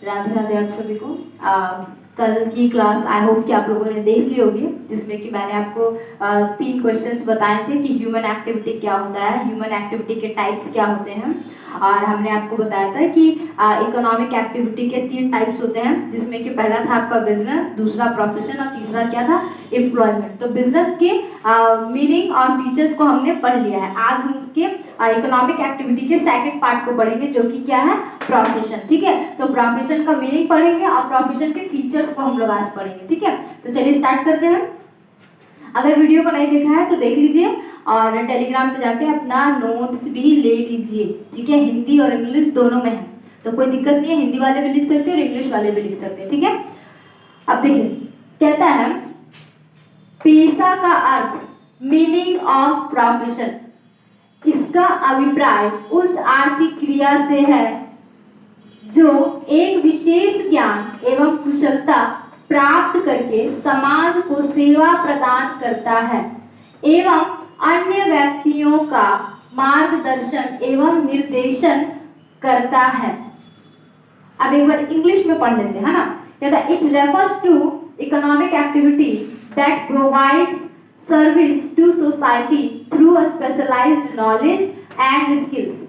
राधे राधे आप सभी को। कल की क्लास आई होप कि आप लोगों ने देख ली होगी, जिसमें कि मैंने आपको 3 क्वेश्चंस बताए थे कि ह्यूमन एक्टिविटी क्या होता है, ह्यूमन एक्टिविटी के टाइप्स क्या होते हैं, और हमने आपको बताया था कि इकोनॉमिक एक्टिविटी के 3 टाइप्स होते हैं, जिसमें कि पहला था आपका बिजनेस, दूसरा प्रोफेशन और तीसरा क्या था, एम्प्लॉयमेंट। तो बिजनेस के मीनिंग और फीचर्स को हमने पढ़ लिया है। आज हम उसके इकोनॉमिक एक्टिविटी के सेकंड पार्ट को पढ़ेंगे, जो कि क्या है, प्रोफेशन। ठीक है, तो प्रोफेशन का मीनिंग पढ़ेंगे और प्रोफेशन के फीचर्स को हम लोग आज पढ़ेंगे। ठीक है, तो चलिए स्टार्ट करते हैं। अगर वीडियो को नहीं देखा है तो देख लीजिए और टेलीग्राम पे जाके अपना नोट्स भी ले लीजिए। ठीक है, हिंदी और इंग्लिश दोनों में है, तो कोई दिक्कत नहीं है, हिंदी वाले भी लिख सकते हैं और इंग्लिश वाले भी लिख सकते हैं। ठीक है, अब देखिए कहता है पेशा का अर्थ, मीनिंग ऑफ प्रोफेशन, इसका अभिप्राय उस आर्थिक क्रिया से है जो एक विशेष ज्ञान एवं कुशलता प्राप्त करके समाज को सेवा प्रदान करता है एवं अन्य व्यक्तियों का मार्गदर्शन एवं निर्देशन करता है। अब एक बार इंग्लिश में पढ़ लेते हैं, है ना। कहता है it refers to economic activity that provides service to society through a specialized knowledge and skills.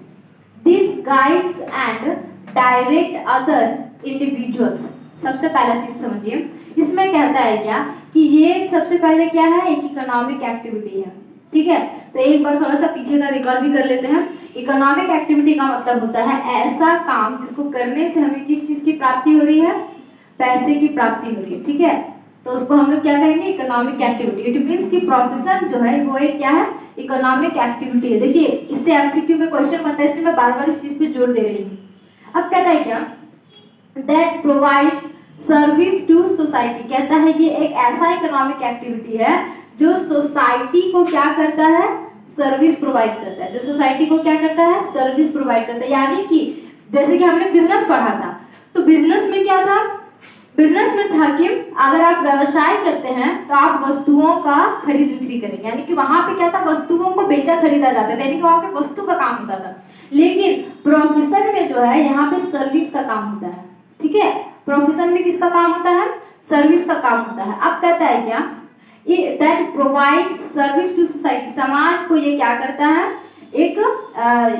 This guides and direct other individuals. सबसे पहला चीज समझिए, इसमें कहता है क्या कि ये सबसे पहले क्या है, एक इकोनॉमिक एक्टिविटी है। ठीक है, तो एक बार थोड़ा सा पीछे का रिकॉल भी कर लेते हैं। इकोनॉमिक एक्टिविटी का मतलब होता है ऐसा काम जिसको करने से हमें किस चीज की प्राप्ति हो रही है, पैसे की प्राप्ति हो रही है। ठीक है, तो उसको हम लोग क्या कहेंगे, इकोनॉमिक एक्टिविटी। इट मींस कि प्रोफेशन जो है वो एक क्या है, इकोनॉमिक एक्टिविटी है। देखिए इससे एमसीक्यू में क्वेश्चन बनता है, इसलिए मैं बार-बार इस चीज पे जोर दे रही हूँ। अब कहता है क्या, that provides service to society, कहता है कि एक ऐसा इकोनॉमिक एक्टिविटी है जो सोसाइटी को क्या करता है, सर्विस प्रोवाइड करता है। जो सोसाइटी को क्या करता है, सर्विस प्रोवाइड करता है। यानी कि जैसे कि हमने बिजनेस पढ़ा था, तो बिजनेस में क्या था, बिजनेस में था कि अगर आप व्यवसाय करते हैं तो आप वस्तुओं का खरीद बिक्री करेंगे, यानी कि वहां पे क्या था, वस्तुओं को बेचा खरीदा जाता था, यानी कि वहां पे वस्तु का काम होता था। लेकिन प्रोफेशन में जो है यहाँ पे सर्विस का काम होता है। ठीक है, प्रोफेशन में किसका काम होता है, सर्विस का काम होता है। अब कहता है क्या, that provide service to society, समाज को ये क्या करता है, एक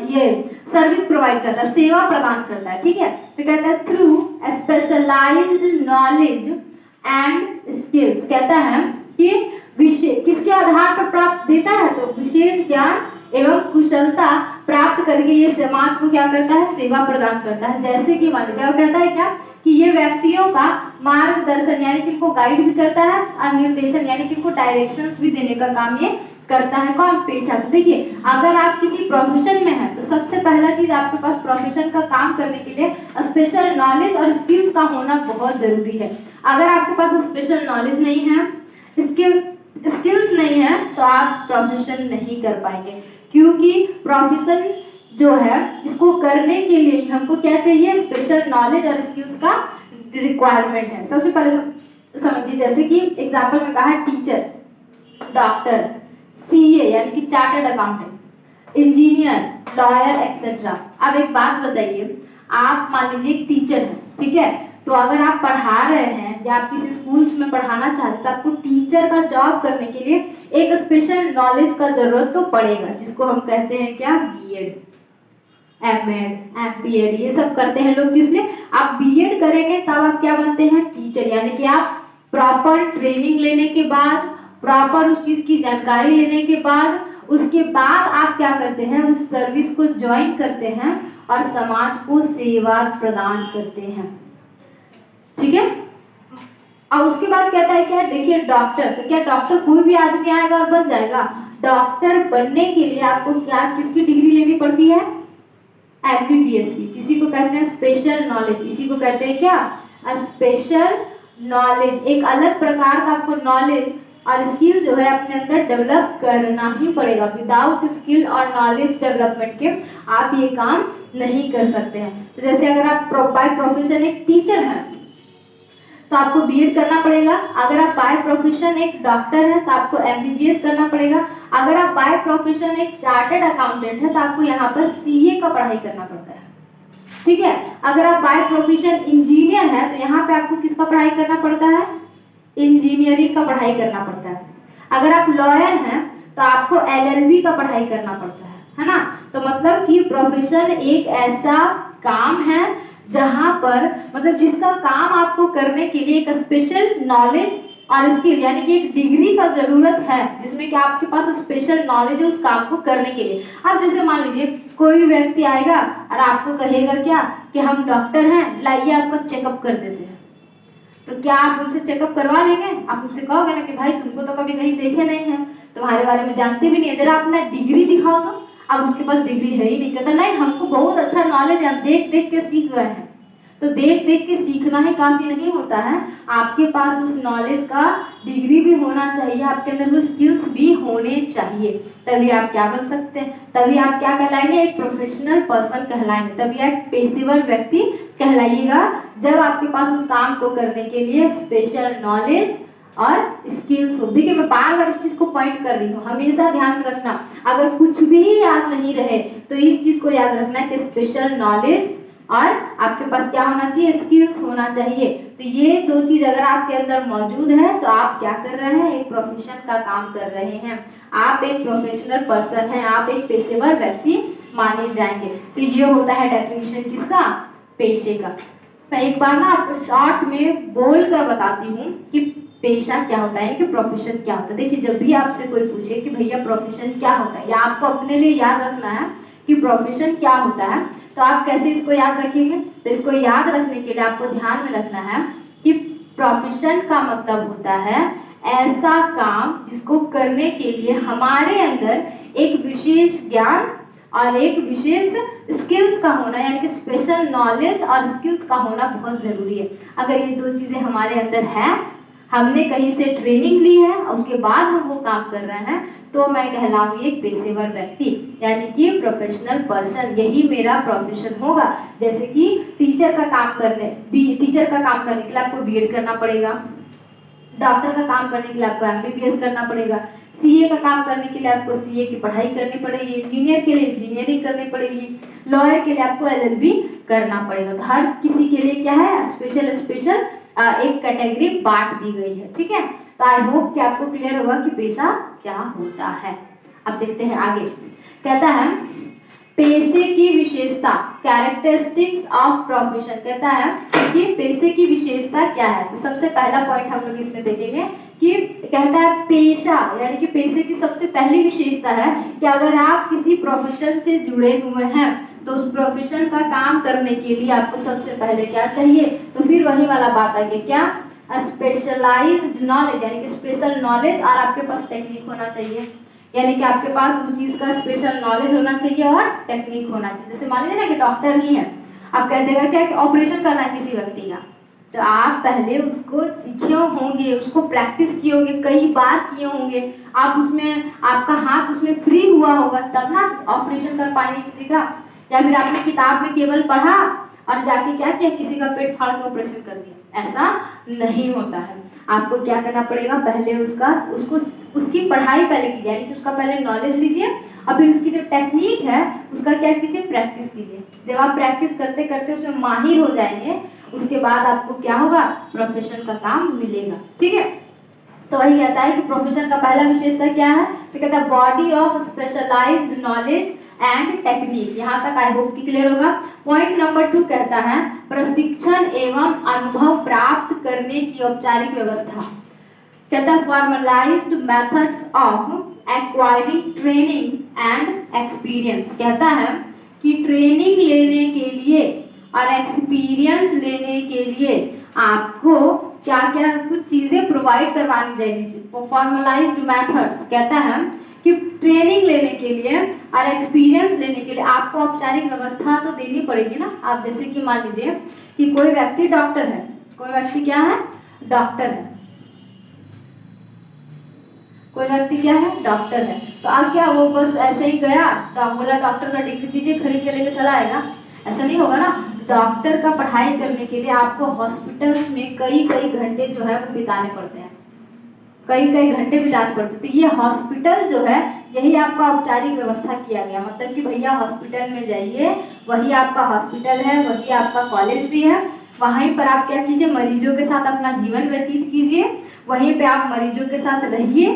ये सर्विस प्रोवाइड करता है, सेवा प्रदान करता है। ठीक है, तो कहता है through specialised knowledge and skills, कहता है कि विशेष किसके आधार पर प्राप्त देता है, तो विशेष ज्ञान एवं कुशलता प्राप्त करके ये समाज को क्या करता है, सेवा प्रदान करता है। जैसे कि मान लीजिए कहता है क्या कि ये व्यक्तियों का मार्गदर्शन यानी कि इनको गाइड भी करता है और निर्देशन यानी कि इनको डायरेक्शंस भी देने का काम ये करता है। कौन, पेशा। तो देखिए अगर आप किसी प्रोफेशन में हैं तो सबसे पहला चीज आपके पास प्रोफेशन का काम करने के लिए स्पेशल नॉलेज और स्किल्स का होना बहुत जरूरी है। अगर आपके पास स्पेशल नॉलेज नहीं है, स्किल्स नहीं है, तो आप प्रोफेशन नहीं कर पाएंगे, क्योंकि प्रोफेशन जो है इसको करने के लिए हमको क्या चाहिए, स्पेशल नॉलेज और स्किल्स का रिक्वायरमेंट है। सबसे पहले समझिए, जैसे कि एग्जांपल में कहा टीचर, डॉक्टर, सीए यानी कि chartered accountant, engineer, lawyer etcetera. अब एक बात बताइए, आप मान लीजिए एक टीचर हैं, ठीक है, तो अगर आप पढ़ा रहे हैं या आप किसी स्कूल्स में पढ़ाना चाहते हैं तो आपको टीचर का जॉब करने के लिए एक स्पेशल नॉलेज का जरूरत तो पड़ेगा, जिसको हम कहते हैं क्या, बीएड, एमएड, एमपीएड, ये सब करते हैं लोग। किस लिए, आप बीएड करेंगे तब आप क्या बनते हैं, टीचर। यानी कि आप प्रॉपर ट्रेनिंग लेने के बाद, प्रॉपर उस चीज की जानकारी लेने के बाद, उसके बाद आप क्या करते हैं, उस सर्विस को ज्वाइन करते हैं और समाज को सेवा प्रदान करते हैं। ठीक है, और उसके बाद कहता है क्या, देखिए डॉक्टर, तो क्या डॉक्टर कोई भी आदमी आएगा और बन जाएगा। डॉक्टर बनने के लिए आपको क्या, किसकी डिग्री लेनी पड़ती है, एमबीबीएस की। किसी को कहते हैं स्पेशल नॉलेज, इसी को कहते हैं क्या, स्पेशल नॉलेज। एक अलग प्रकार का आपको नॉलेज और स्किल जो है अपने अंदर डेवलप करना ही पड़ेगा। विदाउट स्किल और नॉलेज डेवलपमेंट के आप ये काम नहीं कर सकते हैं। तो जैसे अगर आप बाय प्रोफेशन एक टीचर हैं तो आपको बीएड करना पड़ेगा। अगर आप बाय प्रोफेशन एक डॉक्टर हैं तो आपको एमबीबीएस करना पड़ेगा। अगर आप बाय प्रोफेशन एक चार्टर्ड अकाउंटेंट है तो आपको यहाँ पर सीए का पढ़ाई करना पड़ता है। ठीक है। अगर आप बाय प्रोफेशन इंजीनियर है तो यहाँ पे आपको किसका पढ़ाई करना पड़ता है, इंजीनियरिंग का पढ़ाई करना पड़ता है। अगर आप लॉयर हैं तो आपको एलएलबी का पढ़ाई करना पड़ता है ना। तो मतलब कि प्रोफेशन एक ऐसा काम है जहां पर मतलब जिसका काम आपको करने के लिए एक स्पेशल नॉलेज और स्किल यानी कि एक डिग्री का जरूरत है, जिसमें कि आपके पास स्पेशल नॉलेज है उस काम को करने के लिए। अब जैसे मान लीजिए कोई भी व्यक्ति आएगा और आपको कहेगा क्या कि हम डॉक्टर हैं, लाइए आपका चेकअप कर देते हैं, तो क्या आप उनसे चेकअप करवा लेंगे? आप उनसे कहोगे ना कि भाई तुमको तो कभी कहीं देखे नहीं है, तुम्हारे बारे में जानते भी नहीं है, जरा अपना डिग्री दिखाओ। तो अब उसके पास डिग्री है ही नहीं, कहता नहीं हमको बहुत अच्छा नॉलेज है, हम देख देख के सीख गए हैं। तो देख देख के सीखना ही काफी नहीं होता है, आपके पास उस नॉलेज का डिग्री भी होना चाहिए, आपके अंदर वो स्किल्स भी होने चाहिए, तभी आप क्या बन सकते हैं, तभी आप क्या कहलाएंगे, एक प्रोफेशनल पर्सन कहलाएंगे, तभी आप पेशेवर व्यक्ति कहलाइएगा जब आपके पास उस काम को करने के लिए स्पेशल नॉलेज और स्किल्स हो। देखिए मैं बार बार इस चीज को पॉइंट कर रही हूँ, हमेशा ध्यान रखना, अगर कुछ भी याद नहीं रहे तो इस चीज को याद रखना है कि स्पेशल नॉलेज और आपके पास क्या होना चाहिए, स्किल्स होना चाहिए। तो ये दो चीज अगर आपके अंदर मौजूद है तो आप क्या कर रहे हैं, एक प्रोफेशन का काम कर रहे हैं, आप एक प्रोफेशनल पर्सन हैं, आप एक पेशेवर व्यक्ति माने जाएंगे। तो ये होता है डेफिनेशन किसका, पेशे का। मैं एक बार ना आपको शॉर्ट में बोल कर बताती हूँ कि पेशा क्या होता है, कि प्रोफेशन क्या होता है। देखिए जब भी आपसे कोई पूछे कि भैया प्रोफेशन क्या होता है, या आपको अपने लिए याद रखना है कि प्रोफेशन क्या होता है, तो आप कैसे इसको याद रखेंगे। तो इसको याद रखने के लिए आपको ध्यान में रखना है कि प्रोफेशन का मतलब होता है ऐसा काम जिसको करने के लिए हमारे अंदर एक विशेष ज्ञान और एक विशेष स्किल्स का होना, यानी कि स्पेशल नॉलेज और स्किल्स का होना बहुत जरूरी है। अगर ये दो चीजें हमारे अंदर है, हमने कहीं से ट्रेनिंग ली है और उसके बाद हम वो काम कर रहे हैं, तो मैं कहलाऊंगी एक पेशेवर व्यक्ति, यानी कि प्रोफेशनल पर्सन। यही मेरा प्रोफेशन होगा। जैसे कि टीचर का काम करने के लिए आपको बीएड करना पड़ेगा, डॉक्टर का काम करने के लिए आपको एमबीबीएस करना पड़ेगा, सीए का काम करने के लिए आपको सीए की पढ़ाई करनी पड़ेगी, इंजीनियर के लिए इंजीनियरिंग करनी पड़ेगी, लॉयर के लिए आपको एलएलबी करना पड़ेगा। तो हर किसी के लिए क्या है, स्पेशल एक कैटेगरी बांट दी गई है, ठीक है। तो आई होप कि आपको क्लियर होगा कि पेशा क्या होता है। अब देखते हैं आगे, कहता है पेशे की विशेषता, कैरेक्टरिस्टिक्स ऑफ प्रोफेशन। कहता है कि पेशे की विशेषता क्या है। तो सबसे पहला पॉइंट हम लोग इसमें देखेंगे कि कहता है पेशा, यानी कि पेशे की सबसे पहली विशेषता है कि अगर आप किसी प्रोफेशन से जुड़े हुए हैं तो उस प्रोफेशन का काम करने के लिए आपको सबसे पहले क्या चाहिए, तो फिर वही वाला बात आ गई, क्या, स्पेशलाइज्ड नॉलेज, यानी कि स्पेशल नॉलेज और आपके पास टेक्निक होना चाहिए, यानी कि आपके पास उस चीज का स्पेशल नॉलेज होना चाहिए और टेक्निक होना चाहिए। जैसे मान लीजिए ना कि डॉक्टर ही है, आप कह देगा क्या कि ऑपरेशन करना है किसी व्यक्ति का, तो आप पहले उसको सीखे होंगे, उसको प्रैक्टिस किए होंगे, कई बार किए होंगे, आप उसमें आपका हाथ उसमें फ्री हुआ होगा तब ना ऑपरेशन कर पाएंगे किसी का। या फिर आपने किताब में केवल पढ़ा और जाके क्या किया, किसी का पेट फाड़ के ऑपरेशन कर दिया, ऐसा नहीं होता है। आपको क्या करना पड़ेगा, पहले उसकी पढ़ाई पहले कीजिए, यानी कि उसका पहले नॉलेज लीजिए और फिर उसकी जो टेक्निक है उसका क्या कीजिए, प्रैक्टिस कीजिए। जब आप प्रैक्टिस करते करते उसमें माहिर हो जाएंगे, उसके बाद आपको क्या होगा, प्रोफेशन का काम मिलेगा, ठीक है। तो वही कहता है कि प्रोफेशन का पहला विशेषता क्या है, तो कहता है body of specialised knowledge and technique. यहाँ तक आई होप कि क्लियर होगा। पॉइंट नंबर 2 कहता है प्रशिक्षण एवं अनुभव प्राप्त करने की औपचारिक व्यवस्था। कहता है formalised methods of acquiring training and experience. कहता है कि ट्रेनिंग लेने के लिए और एक्सपीरियंस लेने के लिए आपको क्या क्या कुछ चीजें प्रोवाइड करवानी चाहिए। फॉर्मलाइज्ड मेथड्स कहता है कि ट्रेनिंग लेने के लिए और एक्सपीरियंस लेने के लिए आपको औपचारिक व्यवस्था तो देनी पड़ेगी ना। आप जैसे कि मान लीजिए कि कोई व्यक्ति डॉक्टर है, कोई व्यक्ति क्या है, डॉक्टर है, कोई व्यक्ति क्या है, डॉक्टर है, तो अब क्या वो बस ऐसे ही गया बोला डॉक्टर का डिग्री दीजिए खरीद के लेके चला आएगा, ऐसा नहीं होगा ना। डॉक्टर का पढ़ाई करने के लिए आपको हॉस्पिटल्स में कई कई घंटे जो है वो बिताने पड़ते हैं, कई कई घंटे बिताने पड़ते हैं। तो ये हॉस्पिटल जो है यही आपका औपचारिक व्यवस्था किया गया, मतलब कि भैया हॉस्पिटल में जाइए, वही आपका हॉस्पिटल है, वही आपका कॉलेज भी है, वहीं पर आप क्या कीजिए, मरीजों के साथ अपना जीवन व्यतीत कीजिए, वहीं पे आप मरीजों के साथ रहिए,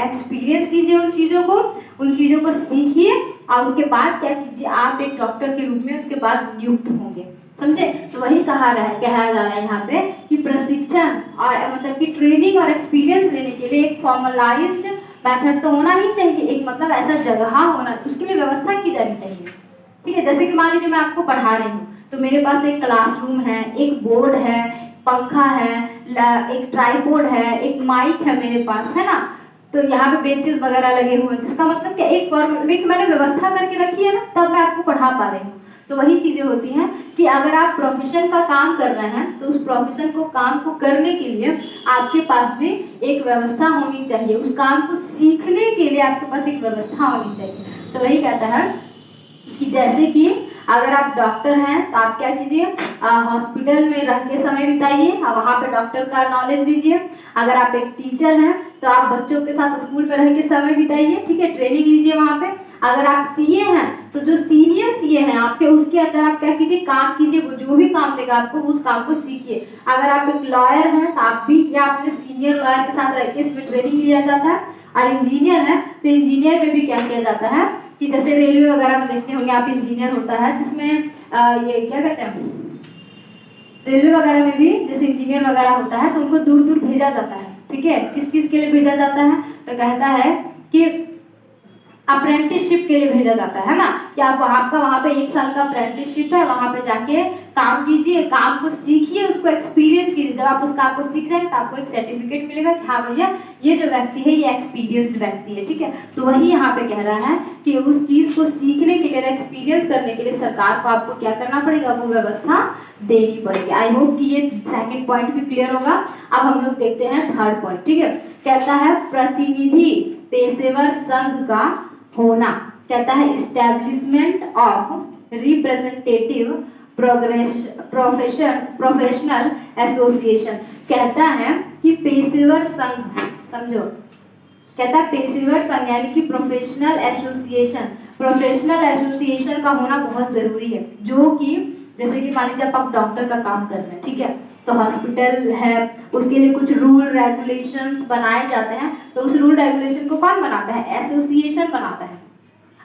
एक्सपीरियंस कीजिए उन चीज़ों को सीखिए, और उसके बाद क्या कीजिए, आप एक डॉक्टर के रूप में उसके बाद नियुक्त होंगे। समझे? तो वही कहा जा रहा है यहाँ पे कि प्रशिक्षण और मतलब कि ट्रेनिंग और एक्सपीरियंस लेने के लिए एक फॉर्मलाइज्ड मेथड तो होना ही चाहिए, एक मतलब ऐसा जगह होना, उसके लिए व्यवस्था की जानी चाहिए। ठीक है, जैसे कि मान लीजिए मैं आपको पढ़ा रही हूँ, तो मेरे पास एक क्लासरूम है, एक बोर्ड है, पंखा है, एक ट्राइपॉड है, एक माइक है मेरे पास, है ना, तो यहाँ पे बेंचेस वगैरह लगे हुए हैं, जिसका मतलब क्या एक मैंने व्यवस्था करके रखी है ना, तब मैं आपको पढ़ा पा रही हूँ। तो वही चीजें होती हैं कि अगर आप प्रोफेशन का काम कर रहे हैं तो उस प्रोफेशन को काम को करने के लिए आपके पास भी एक व्यवस्था होनी चाहिए, उस काम को सीखने के लिए आपके पास एक व्यवस्था होनी चाहिए। तो वही कहता है कि जैसे कि अगर आप डॉक्टर हैं तो आप क्या कीजिए, हॉस्पिटल में रह के समय बिताइए और वहाँ पे डॉक्टर का नॉलेज लीजिए। अगर आप एक टीचर हैं तो आप बच्चों के साथ स्कूल में रह के समय बिताइए, ठीक है, ट्रेनिंग लीजिए वहाँ पे। अगर आप सीए हैं तो जो सीनियर सीए हैं आपके, उसके अंदर आप क्या कीजिए, काम कीजिए, वो जो भी काम देगा आपको उस काम को सीखिए। अगर आप एक लॉयर हैं तो आप भी क्या अपने सीनियर लॉयर के साथ रह के इसमें ट्रेनिंग लिया जाता है। और इंजीनियर है तो इंजीनियर में भी क्या किया जाता है कि जैसे रेलवे वगैरह में देखते होंगे आप, इंजीनियर होता है जिसमें ये क्या कहते हैं, रेलवे वगैरह में भी जैसे इंजीनियर वगैरह होता है तो उनको दूर दूर भेजा जाता है। ठीक है, किस चीज़ के लिए भेजा जाता है, तो कहता है कि अप्रेंटिसशिप के लिए भेजा जाता है ना, कि आप आपका वहाँ पे 1 साल का अप्रेंटिसशिप है, वहाँ पे जाके काम कीजिए, काम को सीखिए, उसको एक्सपीरियंस कीजिए। जब आप उस काम को सीख जाएंगे तो आपको एक सर्टिफिकेट मिलेगा कि हाँ भैया ये जो व्यक्ति है ये एक्सपीरियंस्ड व्यक्ति है। ठीक है, तो वही यहाँ पे कह रहा है कि उस चीज़ को सीखने के लिए, एक्सपीरियंस करने के लिए सरकार को आपको क्या करना पड़ेगा, वो व्यवस्था देनी पड़ेगी। आई होप कि ये सेकंड पॉइंट भी क्लियर होगा। अब हम लोग देखते हैं थर्ड पॉइंट। ठीक है, कहता है प्रतिनिधि पेशेवर संघ का होना, कहता है establishment of representative professional association. कहता है कि पेशेवर संघ, समझो, कहता है पेशेवर संघ यानी कि प्रोफेशनल एसोसिएशन, प्रोफेशनल एसोसिएशन का होना बहुत जरूरी है। जो कि जैसे कि मान लीजिए आप डॉक्टर का काम कर रहे हैं, ठीक है, तो हॉस्पिटल है, उसके लिए कुछ रूल रेगुलेशंस बनाए जाते हैं, तो उस रूल रेगुलेशन को कौन बनाता है, एसोसिएशन बनाता है।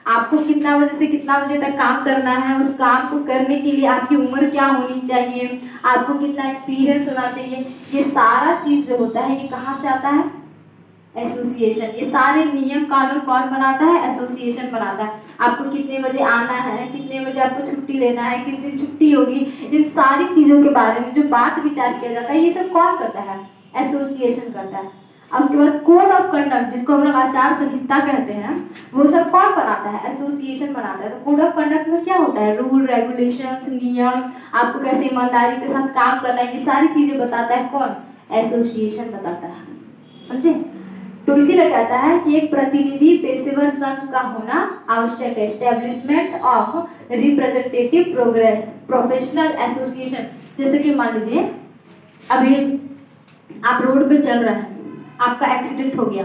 आपको कितना बजे से कितना बजे तक काम करना है, उस काम को करने के लिए आपकी उम्र क्या होनी चाहिए, आपको कितना एक्सपीरियंस होना चाहिए, ये सारा चीज़ जो होता है ये कहाँ से आता है, एसोसिएशन। ये सारे नियम कानून कौन बनाता है, एसोसिएशन बनाता है। आपको कितने बजे आना है, कितने बजे आपको छुट्टी लेना है, किस दिन छुट्टी होगी, इन सारी चीज़ों के बारे में जो बात विचार किया जाता है ये सब कौन करता है, एसोसिएशन करता है। अब उसके बाद कोड ऑफ कंडक्ट, जिसको हम लोग आचार संहिता कहते हैं, वो सब कौन बनाता है, एसोसिएशन बनाता है। तो कोड ऑफ कंडक्ट में क्या होता है, रूल रेगुलेशंस, नियम, आपको कैसे ईमानदारी के साथ काम करना है, ये सारी चीजें बताता है कौन, एसोसिएशन बताता है। समझे? तो इसीलिए कहता है कि एक प्रतिनिधि पेशेवर संघ का होना आवश्यक है, establishment of representative professional association. जैसे कि मान लीजिए अभी आप रोड पे चल रहे हैं, आपका एक्सीडेंट हो गया,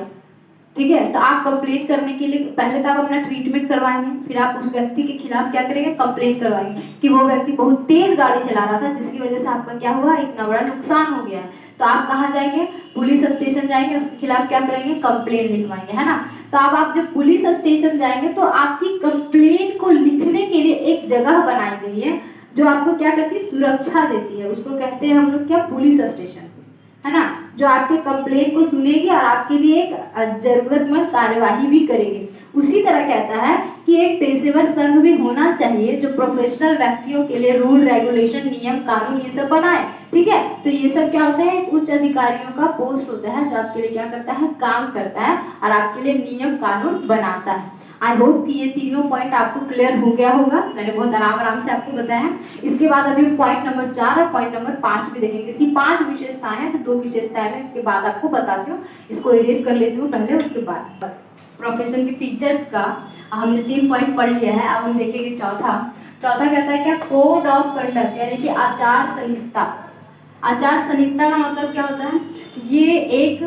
ठीक है, तो आप कंप्लेन करने के लिए पहले तो आप अपना ट्रीटमेंट करवाएंगे, फिर आप उस व्यक्ति के खिलाफ क्या करेंगे, कंप्लेन करवाएंगे कि वो व्यक्ति बहुत तेज गाड़ी चला रहा था जिसकी वजह से आपका क्या हुआ, इतना बड़ा नुकसान हो गया है। तो आप कहाँ जाएंगे, पुलिस स्टेशन जाएंगे, उसके खिलाफ क्या करेंगे, कंप्लेन लिखवाएंगे, है ना। तो अब आप जब पुलिस स्टेशन जाएंगे तो आपकी कंप्लेन को लिखने के लिए एक जगह बनाई गई है जो आपको क्या करती है, सुरक्षा देती है। उसको कहते हैं हम लोग क्या, पुलिस स्टेशन, है ना, जो आपके कंप्लेन को सुनेगी और आपके लिए एक जरूरतमंद कार्यवाही भी करेगी। उसी तरह कहता है कि एक पेशेवर संघ भी होना चाहिए जो प्रोफेशनल व्यक्तियों के लिए रूल रेगुलेशन, नियम कानून ये सब बनाए। ठीक है, तो ये सब क्या होता है, उच्च अधिकारियों का पोस्ट होता है जो आपके लिए क्या करता है, काम करता है और आपके लिए नियम कानून बनाता है। आई होप कि ये तीनों पॉइंट आपको क्लियर हो गया होगा, मैंने बहुत आराम से आपको बताया। इसके बाद अभी पॉइंट नंबर 4 और पॉइंट नंबर 5 भी देखेंगे। इसकी 5 विशेषताएं हैं, तो 2 विशेषताएं हैं, इसके बाद आपको बताती हूँ, इसको इरेज कर लेती हूँ पहले, उसके बाद प्रोफेशन के फीचर्स का हमने 3 पॉइंट पढ़ लिया है। अब हम देखेंगे चौथा कहता है क्या, कोड ऑफ कंडक्ट यानी कि आचार संहिता। आचार संहिता का मतलब क्या होता है, ये एक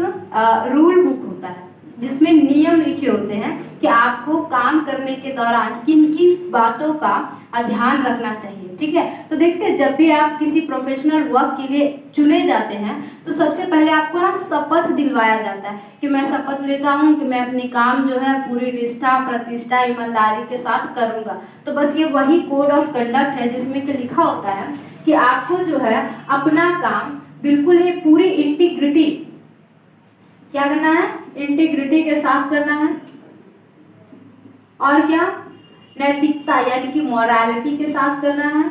रूल बुक होता है, जिसमें नियम लिखे होते हैं कि आपको काम करने के दौरान किन किन बातों का ध्यान रखना चाहिए। ठीक है, तो देखते हैं जब भी आप किसी प्रोफेशनल वर्क के लिए चुने जाते हैं तो सबसे पहले आपको ना शपथ दिलवाया जाता है कि मैं शपथ लेता हूँ कि मैं अपने काम जो है पूरी निष्ठा, प्रतिष्ठा, ईमानदारी के साथ करूँगा। तो बस ये वही कोड ऑफ कंडक्ट है जिसमें कि लिखा होता है कि आपको जो है अपना काम बिल्कुल ही पूरी इंटीग्रिटी, क्या करना है, इंटीग्रिटी के साथ करना है, और क्या, नैतिकता यानी कि मोरालिटी के साथ करना है।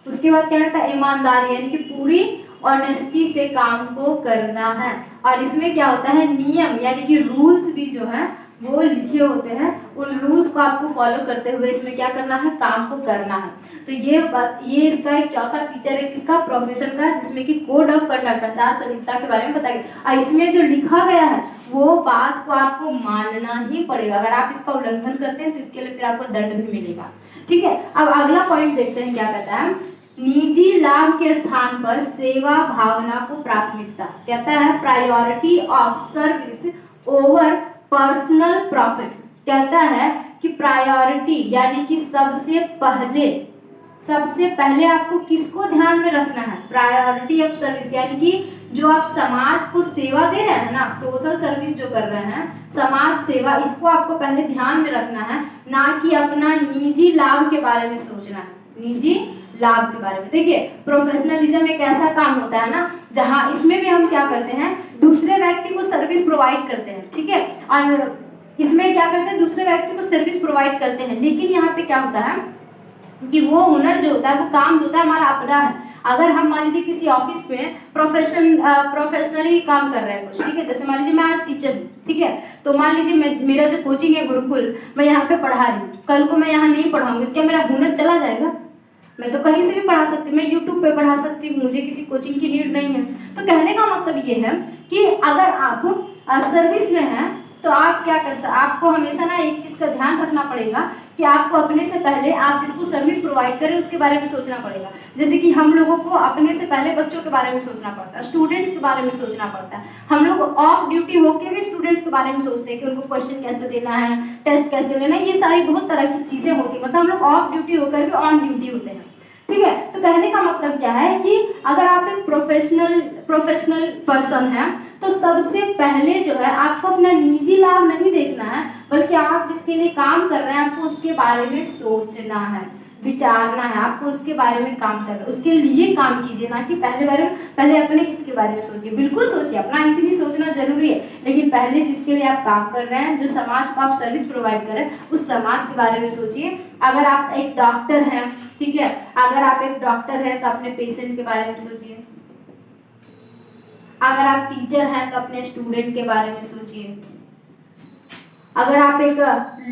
उसके बाद क्या रहता है, ईमानदारी यानी कि पूरी ऑनेस्टी से काम को करना है। और इसमें क्या होता है, नियम यानी कि रूल्स भी जो है वो लिखे होते हैं, उन रूल्स को आपको फॉलो करते हुए इसमें क्या करना है, काम को करना है। तो ये इसका एक चौथा फीचर है किसका, प्रोफेशन का, जिसमें कि कोड ऑफ कंडक्ट, आचार संहिता के बारे में बताया गया। और इसमें जो लिखा गया है वो बात को आपको मानना ही पड़ेगा। अगर आप इसका उल्लंघन करते हैं तो इसके लिए फिर आपको दंड भी मिलेगा। ठीक है, अब अगला पॉइंट देखते हैं क्या कहता है, निजी लाभ के स्थान पर सेवा भावना को प्राथमिकता। कहता है priority of service over personal profit. कहता है कि प्रायोरिटी यानी कि सबसे पहले आपको किसको ध्यान में रखना है, प्रायोरिटी ऑफ सर्विस यानी कि जो आप समाज को सेवा दे रहे हैं ना, सोशल सर्विस जो कर रहे हैं, समाज सेवा, इसको आपको पहले ध्यान में रखना है, ना कि अपना निजी लाभ के बारे में सोचना है, निजी लाभ के बारे में। देखिए प्रोफेशनलिज्म एक ऐसा काम होता है ना जहाँ इसमें भी हम क्या करते हैं, दूसरे व्यक्ति को सर्विस प्रोवाइड करते हैं। ठीक है, और इसमें क्या करते हैं, दूसरे व्यक्ति को सर्विस प्रोवाइड करते हैं, लेकिन यहाँ पे क्या होता है कि वो हुनर जो होता है, वो काम जो होता है हमारा अपना है। अगर हम मान लीजिए किसी ऑफिस में प्रोफेशनली काम कर रहे हैं कुछ, ठीक है, जैसे मान लीजिए मैं आज टीचर हूँ, ठीक है, तो मान लीजिए मेरा जो कोचिंग है गुरुकुल, मैं यहाँ पे पढ़ा रही हूँ, कल को मैं यहाँ नहीं पढ़ाऊंगी, क्या मेरा हुनर चला जाएगा? मैं तो कहीं से भी पढ़ा सकती हूँ, मैं यूट्यूब पे पढ़ा सकती हूँ, मुझे किसी कोचिंग की नीड नहीं है। तो कहने का मतलब ये है कि अगर आप सर्विस में हैं तो आप क्या कर सकते, आपको हमेशा ना एक चीज़ का ध्यान रखना पड़ेगा कि आपको अपने से पहले आप जिसको सर्विस प्रोवाइड करें उसके बारे में सोचना पड़ेगा। जैसे कि हम लोगों को अपने से पहले बच्चों के बारे में सोचना पड़ता है, स्टूडेंट्स के बारे में सोचना पड़ता है। हम लोग ऑफ ड्यूटी होके भी स्टूडेंट्स के बारे में सोचते हैं कि उनको क्वेश्चन कैसे देना है, टेस्ट कैसे लेना है, ये सारी बहुत तरह की चीज़ें होती है। मतलब हम लोग ऑफ ड्यूटी होकर भी ऑन ड्यूटी होते हैं। ठीक है, तो कहने का मतलब क्या है कि अगर आप एक प्रोफेशनल पर्सन हैं तो सबसे पहले जो है आपको अपना निजी लाभ नहीं देखना है, बल्कि आप जिसके लिए काम कर रहे हैं आपको उसके बारे में सोचना है, विचारना है, आपको उसके बारे में काम करना है, उसके लिए काम कीजिए, ना कि पहले अपने हित के बारे में सोचिए। बिल्कुल सोचिए, अपना हित भी सोचना जरूरी है, लेकिन पहले जिसके लिए आप काम कर रहे हैं, जो समाज को आप सर्विस प्रोवाइड कर रहे हैं, उस समाज के बारे में सोचिए। अगर आप एक डॉक्टर हैं, ठीक है, अगर आप एक डॉक्टर हैं तो अपने पेशेंट के बारे में सोचिए। अगर आप टीचर हैं तो अपने स्टूडेंट के बारे में सोचिए। अगर आप एक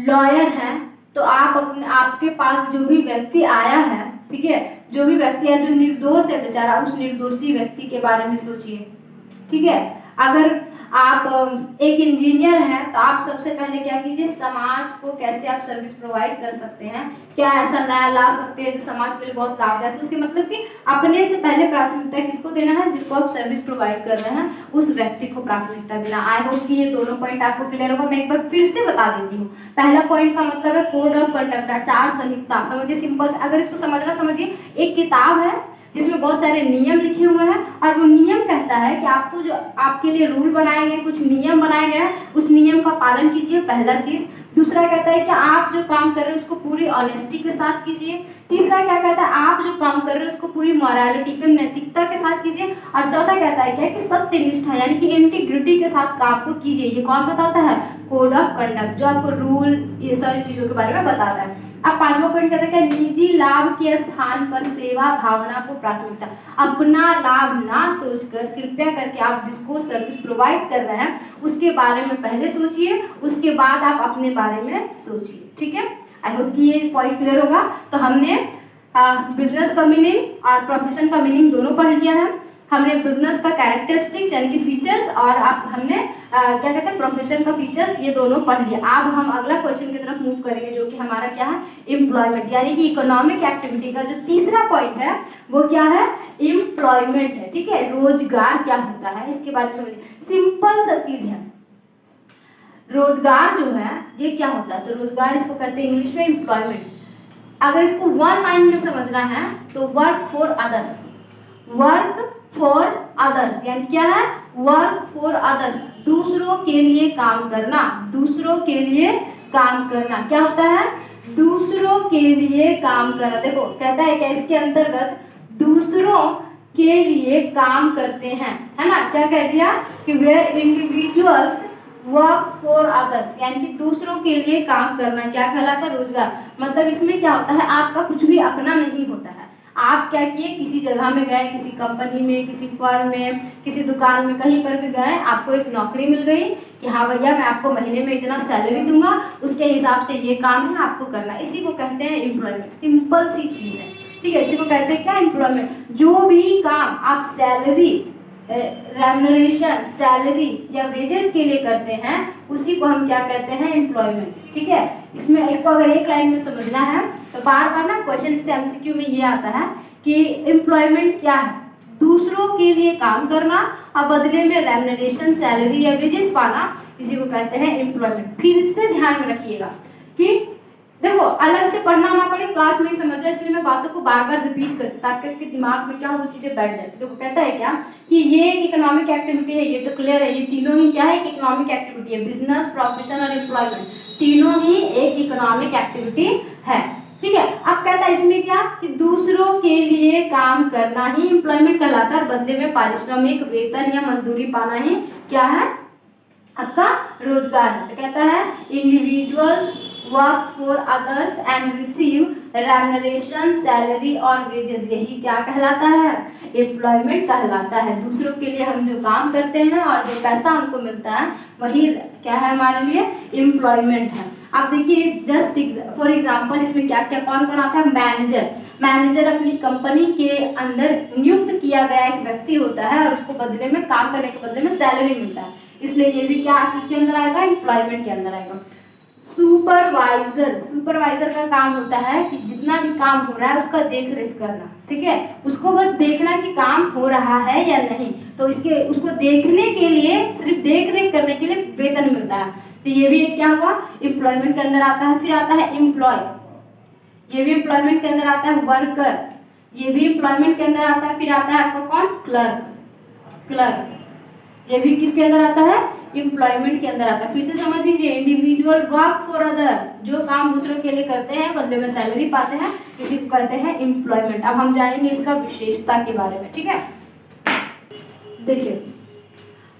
लॉयर हैं तो आपके पास जो भी व्यक्ति आया है, ठीक है, जो भी व्यक्ति है जो निर्दोष है बेचारा, उस निर्दोषी व्यक्ति के बारे में सोचिए। ठीक है, अगर आप एक इंजीनियर हैं तो आप सबसे पहले क्या कीजिए, समाज को कैसे आप सर्विस प्रोवाइड कर सकते हैं, क्या ऐसा नया ला सकते हैं जो समाज के लिए बहुत लाभदायक। उसके मतलब कि अपने से पहले प्राथमिकता किसको देना है, जिसको आप सर्विस प्रोवाइड कर रहे हैं उस व्यक्ति को प्राथमिकता देना। आई होप कि ये दोनों पॉइंट आपको क्लियर होगा। मैं एक बार फिर से बता देती हूँ। पहला पॉइंट का मतलब है कोड ऑफ कंडक्ट, आचार संहिता। समझिए, सिंपल, अगर इसको समझना समझिए, एक किताब है जिसमें बहुत सारे नियम लिखे हुए हैं, और वो नियम कहता है कि आपको जो आपके लिए रूल बनाए गए, कुछ नियम बनाए गए हैं, उस नियम का पालन कीजिए, पहला चीज़। दूसरा कहता है कि आप जो काम कर रहे हैं उसको पूरी ऑनेस्टी के साथ कीजिए। तीसरा क्या कहता है, आप जो काम कर रहे हैं उसको पूरी मॉरलिटी की, नैतिकता के साथ कीजिए। और चौथा कहता है क्या कि सत्यनिष्ठा यानी कि इंटीग्रिटी के साथ काम को कीजिए। ये कौन बताता है, कोड ऑफ कंडक्ट, जो आपको रूल, ये सारी चीज़ों के बारे में बताता है। अब पांचवा पॉइंट कहता है कि निजी लाभ के स्थान पर सेवा भावना को प्राथमिकता। अपना लाभ ना सोचकर कृपया करके आप जिसको सर्विस प्रोवाइड कर रहे हैं उसके बारे में पहले सोचिए, उसके बाद आप अपने बारे में सोचिए। ठीक है, आई होप कि ये पॉइंट क्लियर होगा। तो हमने बिजनेस का मीनिंग और प्रोफेशन का मीनिंग दोनों पढ़ लिया है। हमने बिजनेस का कैरेक्टरिस्टिक्स यानी कि फीचर्स, और हमने क्या कहते हैं प्रोफेशन का फीचर्स, ये दोनों पढ़ लिया। अब हम अगला क्वेश्चन की तरफ मूव करेंगे, जो कि हमारा क्या है, एम्प्लॉयमेंट, यानी कि इकोनॉमिक एक्टिविटी का जो तीसरा पॉइंट है वो क्या है, एम्प्लॉयमेंट है। ठीक है, रोजगार क्या होता है इसके बारे में समझिए। सिंपल सा चीज है, रोजगार जो है ये क्या होता है, तो रोजगार इसको कहते हैं इंग्लिश में एम्प्लॉयमेंट। अगर इसको वन लाइन में समझना है तो work for others, work for others यानी क्या है, वर्क फॉर अदर्स, दूसरों के लिए काम करना, दूसरों के लिए काम करना। क्या होता है, दूसरों के लिए काम करना। देखो कहता है क्या इसके अंतर्गत, दूसरों के लिए काम करते हैं, है ना। क्या कह दिया कि where individuals works for others, यानी कि दूसरों के लिए काम करना क्या कहलाता है, रोजगार। मतलब इसमें क्या होता है, आपका कुछ भी अपना नहीं होता है। आप क्या किए, किसी जगह में गए, किसी कंपनी में, किसी फर्म में, किसी दुकान में, कहीं पर भी गए, आपको एक नौकरी मिल गई कि हाँ भैया मैं आपको महीने में इतना सैलरी दूंगा, उसके हिसाब से ये काम है आपको करना। इसी को कहते हैं एम्प्लॉयमेंट। सिंपल सी चीज़ है, ठीक है। इसी को कहते हैं क्या, एम्प्लॉयमेंट। जो भी काम आप सैलरी, रेम्युनरेशन, सैलरी या वेजेस के लिए करते हैं उसी को हम क्या कहते हैं, एम्प्लॉयमेंट, ठीक है। इसमें इसको अगर एक लाइन में समझना है तो बार बार ना क्वेश्चन से एमसीक्यू में ये आता है कि एम्प्लॉयमेंट क्या है, दूसरों के लिए काम करना और बदले में रेम्युनरेशन, सैलरी या वेजेस पाना, इसी को कहते हैं एम्प्लॉयमेंट। फिर इससे ध्यान में रखिएगा कि देखो अलग से पढ़ना ना पड़े, क्लास में ही समझो, इसलिए मैं बातों को बार बार रिपीट करती हूँ ताकि आपके दिमाग में क्या वो चीजें बैठ जाती। तो कहता है क्या कि ये एक इकोनॉमिक एक्टिविटी है, ये तो क्लियर है, ये तीनों ही क्या है, एक इकोनॉमिक एक्टिविटी है। बिजनेस, प्रोफेशन और एम्प्लॉयमेंट तीनों ही एक इकोनॉमिक एक्टिविटी है, ठीक है। अब कहता है इसमें क्या कि दूसरों के लिए काम करना ही एम्प्लॉयमेंट कहलाता है, बदले में पारिश्रमिक, वेतन या मजदूरी पाना ही क्या है, आपका रोजगार है। तो कहता है individuals works for others and receive remuneration, salary और वेजेस, यही क्या कहलाता है, एम्प्लॉयमेंट कहलाता है। दूसरों के लिए हम जो काम करते हैं और जो पैसा हमको मिलता है वही क्या है हमारे लिए, एम्प्लॉयमेंट है। अब देखिए जस्ट फॉर एग्जांपल इसमें क्या क्या कौन कौन आता है, मैनेजर। मैनेजर अपनी कंपनी के अंदर नियुक्त किया गया एक व्यक्ति होता है और उसको बदले में काम करने के बदले में सैलरी मिलता है, इसलिए ये भी क्या किसके अंदर आएगा, एम्प्लॉयमेंट के अंदर आएगा। सुपरवाइजर, सुपरवाइजर का काम होता है कि जितना भी काम हो रहा है उसका देख रेख करना, ठीक है। उसको बस देखना कि काम हो रहा है या नहीं, तो इसके उसको देखने के लिए, सिर्फ देख रेख करने के लिए वेतन मिलता है, तो ये भी एक क्या होगा, एम्प्लॉयमेंट के अंदर आता है। फिर आता है एम्प्लॉय, ये भी एम्प्लॉयमेंट के अंदर आता है। वर्कर, ये भी एम्प्लॉयमेंट के अंदर आता है। फिर आता है आपका कौन, क्लर्क, क्लर्क ये भी किसके अंदर आता है, एम्प्लॉयमेंट के अंदर आता है। फिर से समझ लीजिए, इंडिविजुअल वर्क फॉर अदर, जो काम दूसरों के लिए करते हैं बदले में सैलरी पाते हैं, इसी को कहते हैं एम्प्लॉयमेंट। अब हम जानेंगे इसका विशेषता के बारे में, ठीक है। देखिए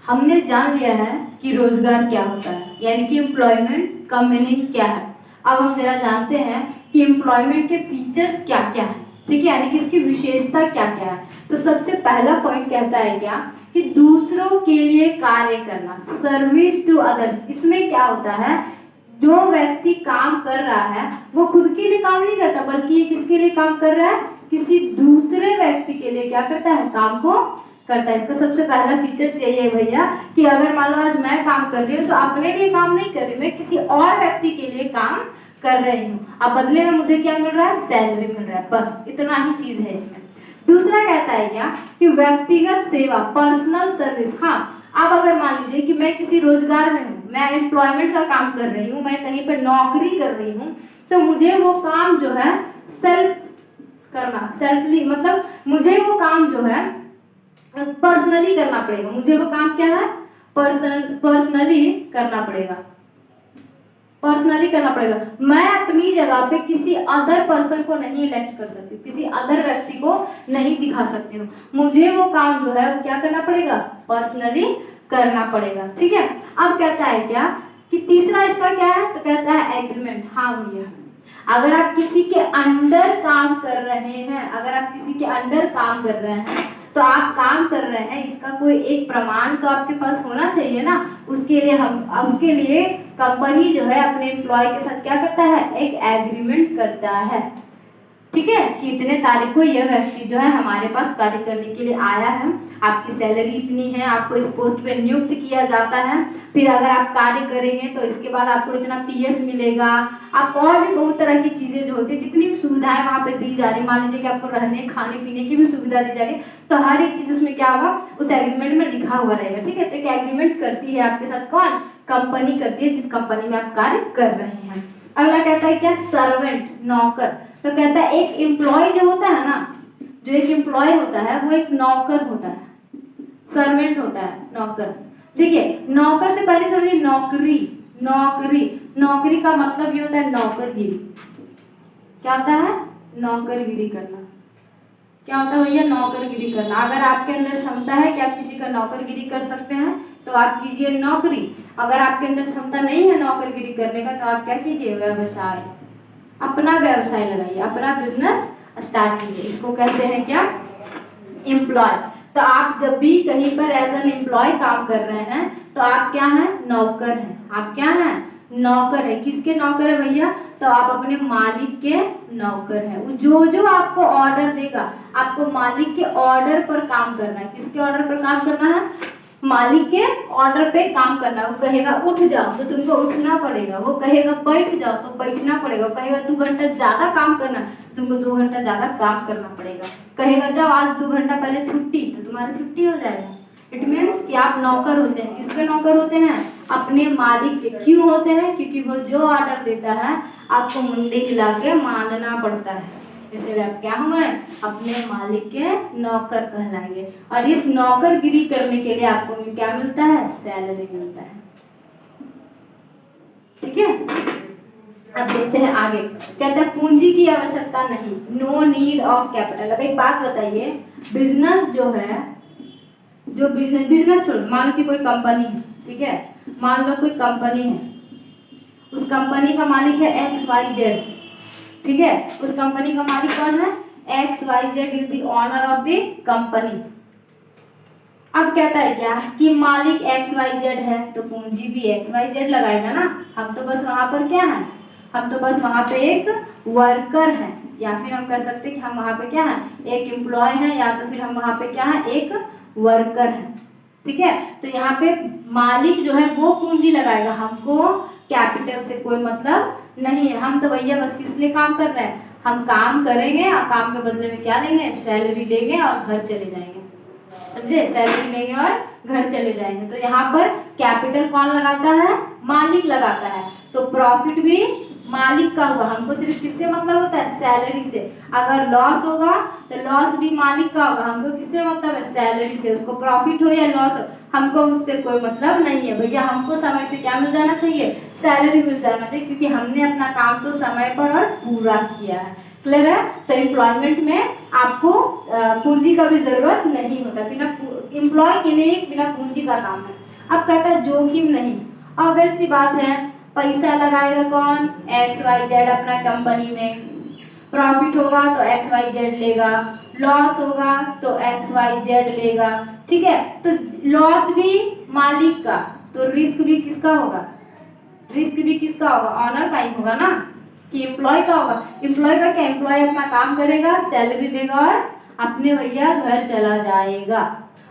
हमने जान लिया है कि रोजगार क्या होता है, यानी कि एम्प्लॉयमेंट का मीनिंग क्या है। अब हम जरा जानते हैं कि एम्प्लॉयमेंट के फीचर्स क्या क्या है, ठीक है, यानी कि इसकी विशेषता क्या क्या है। तो सबसे पहला पॉइंट कहता है क्या कि दूसरों के लिए कार्य करना, सर्विस टू अदर्स। इसमें क्या होता है, जो व्यक्ति काम कर रहा है वो खुद के लिए काम नहीं करता, बल्कि ये किसके लिए काम कर रहा है, किसी दूसरे व्यक्ति के लिए क्या करता है, काम को करता है। इसका सबसे पहला फीचर्स यही है भैया कि अगर मान लो आज मैं काम कर रही हूँ तो अपने लिए काम नहीं कर रही, मैं किसी और व्यक्ति के लिए काम कर रही हूँ, अब बदले में मुझे क्या मिल रहा है, सैलरी मिल रहा है, बस इतना ही चीज है इसमें। दूसरा कहता है क्या कि व्यक्तिगत सेवा, पर्सनल सर्विस। हाँ, अब अगर मान लीजिए कि मैं किसी रोजगार में हूँ, मैं एम्प्लॉयमेंट का काम कर रही हूँ, मैं कहीं पर नौकरी कर रही हूँ, तो मुझे वो काम जो है सेल्फ करना, सेल्फली मतलब मुझे वो काम जो है पर्सनली करना पड़ेगा। मुझे वो काम क्या है, पर्सनली करना पड़ेगा, पर्सनली करना पड़ेगा। मैं अपनी जगह पे किसी अदर पर्सन को नहीं इलेक्ट कर सकती, किसी अदर व्यक्ति को नहीं दिखा सकती हूँ। मुझे वो काम जो है वो क्या करना पड़ेगा, पर्सनली करना पड़ेगा, ठीक है। अब कहता है क्या कि तीसरा इसका क्या है, तो कहता है एग्रीमेंट। हाँ भैया, अगर आप किसी के अंडर काम कर रहे हैं, अगर आप किसी के अंडर काम कर रहे हैं तो आप काम कर रहे हैं, इसका कोई एक प्रमाण तो आपके पास होना चाहिए ना। उसके लिए कंपनी जो है अपने एम्प्लॉय के साथ क्या करता है, एक एग्रीमेंट करता है, ठीक है, कि इतने तारीख को यह व्यक्ति जो है हमारे पास कार्य करने के लिए आया है, आपकी सैलरी इतनी है, आपको इस पोस्ट पे नियुक्त किया जाता है, फिर अगर आप कार्य करेंगे तो इसके बाद आपको इतना पीएफ मिलेगा, आपको और भी बहुत तरह की चीजें जो होती है, जितनी भी सुविधाएं वहाँ पे दी जा रही, मान लीजिए कि आपको रहने खाने पीने की भी सुविधा दी जा रही, तो हर एक चीज उसमें क्या होगा, उस एग्रीमेंट में लिखा हुआ रहेगा, ठीक है। तो एक एग्रीमेंट करती है आपके साथ कौन, कंपनी करती है जिस कंपनी में आप कार्य कर रहे हैं। अगला कहता है क्या, सर्वेंट, नौकर। तो कहता है एक एम्प्लॉय जो होता है ना, जो एक एम्प्लॉय होता है वो एक नौकर होता है, सर्वेंट होता है, नौकर। देखिए नौकर से पहले समझिए नौकरी, नौकरी, नौकरी का मतलब ये होता है नौकरगिरी। क्या होता है, नौकरगिरी करना। क्या होता है भैया, नौकरगिरी करना। अगर आपके अंदर क्षमता है कि आप किसी का नौकरगिरी कर सकते हैं तो आप कीजिए नौकरी। अगर आपके अंदर क्षमता नहीं है नौकरगिरी करने का तो आप क्या कीजिए, व्यवसाय, अपना व्यवसाय लगाइए, अपना बिजनेस स्टार्ट कीजिए। इसको कहते हैं क्या, एम्प्लॉय। तो आप जब भी कहीं पर एज एन एम्प्लॉय काम कर रहे हैं तो आप क्या हैं, नौकर हैं। आप क्या हैं, नौकर है। किसके नौकर है भैया, तो आप अपने मालिक के नौकर हैं। जो जो आपको ऑर्डर देगा, आपको मालिक के ऑर्डर पर काम करना है। किसके ऑर्डर पर काम करना है, मालिक के ऑर्डर पे काम करना है। वो कहेगा उठ जाओ तो तुमको उठना पड़ेगा, वो कहेगा बैठ जाओ तो बैठना पड़ेगा, वो कहेगा 2 घंटा ज्यादा काम करना तो तुमको 2 घंटा ज्यादा काम करना पड़ेगा, कहेगा जाओ आज 2 घंटा पहले छुट्टी तो तुम्हारी छुट्टी हो जाएगा। इट मीन्स कि आप नौकर होते हैं। किसके नौकर होते हैं, अपने मालिक के। क्यों होते हैं, क्योंकि वो जो ऑर्डर देता है आपको मुंडी हिला के मानना पड़ता है, इसलिए आप क्या हुए, अपने मालिक के नौकर कहलाएंगे। और इस नौकरगिरी करने के लिए आपको क्या मिलता है, सैलरी मिलता है। ठीक है, अब देखते हैं आगे। कहता है पूंजी की आवश्यकता नहीं, नो नीड ऑफ कैपिटल। अब एक बात बताइए, बिजनेस जो है, जो बिजनेस छोड़ो, मान लो कि कोई कंपनी है, ठीक है, मान लो कोई कंपनी है, उस कंपनी का मालिक है XYZ, ठीक है, उस कंपनी का मालिक कौन है, XYZ is the owner of the company. अब कहता है क्या कि मालिक XYZ है तो पूंजी भी XYZ लगाएगा ना। हम तो बस वहां पर क्या है, हम तो बस वहां पे एक वर्कर है, या फिर हम कह सकते हैं कि हम वहां पे क्या है, एक एम्प्लॉय है, या तो फिर हम वहां पे क्या है, एक वर्कर है। ठीक है, तो यहाँ पे मालिक जो है वो पूंजी लगाएगा, हमको कैपिटल से कोई मतलब नहीं है। हम तो भैया बस किस लिए काम कर रहे हैं, हम काम करेंगे और काम के बदले में क्या लेंगे, सैलरी लेंगे और घर चले जाएंगे। समझे, सैलरी लेंगे और घर चले जाएंगे। तो यहाँ पर कैपिटल कौन लगाता है, मालिक लगाता है। तो प्रॉफिट भी मालिक का हुआ, हमको सिर्फ किससे मतलब होता है, सैलरी से। अगर लॉस होगा तो लॉस भी मालिक का होगा, हमको किससे मतलब है, सैलरी से। उसको प्रॉफिट हो या लॉस हो, हमको उससे कोई मतलब नहीं है भैया। हमको समय से क्या मिल जाना चाहिए, सैलरी मिल जाना चाहिए, क्योंकि हमने अपना काम तो समय पर और पूरा किया है। क्लियर है। तो एम्प्लॉयमेंट में आपको पूंजी का भी जरूरत नहीं होता, बिना एम्प्लॉय के लिए बिना पूंजी का काम है। अब कहता है जोखिम नहीं, ऑब्वियस सी बात है, पैसा लगाएगा कौन, XYZ अपना कंपनी में, प्रॉफिट होगा तो XYZ लेगा, लॉस होगा तो XYZ लेगा। ठीक है, तो लॉस भी मालिक का, तो रिस्क भी किसका होगा, रिस्क भी किसका होगा, ऑनर का ही होगा ना, कि एम्प्लॉय का होगा। एम्प्लॉय का क्या, एम्प्लॉय अपना काम करेगा, सैलरी लेगा और अपने भैया घर चला जाएगा,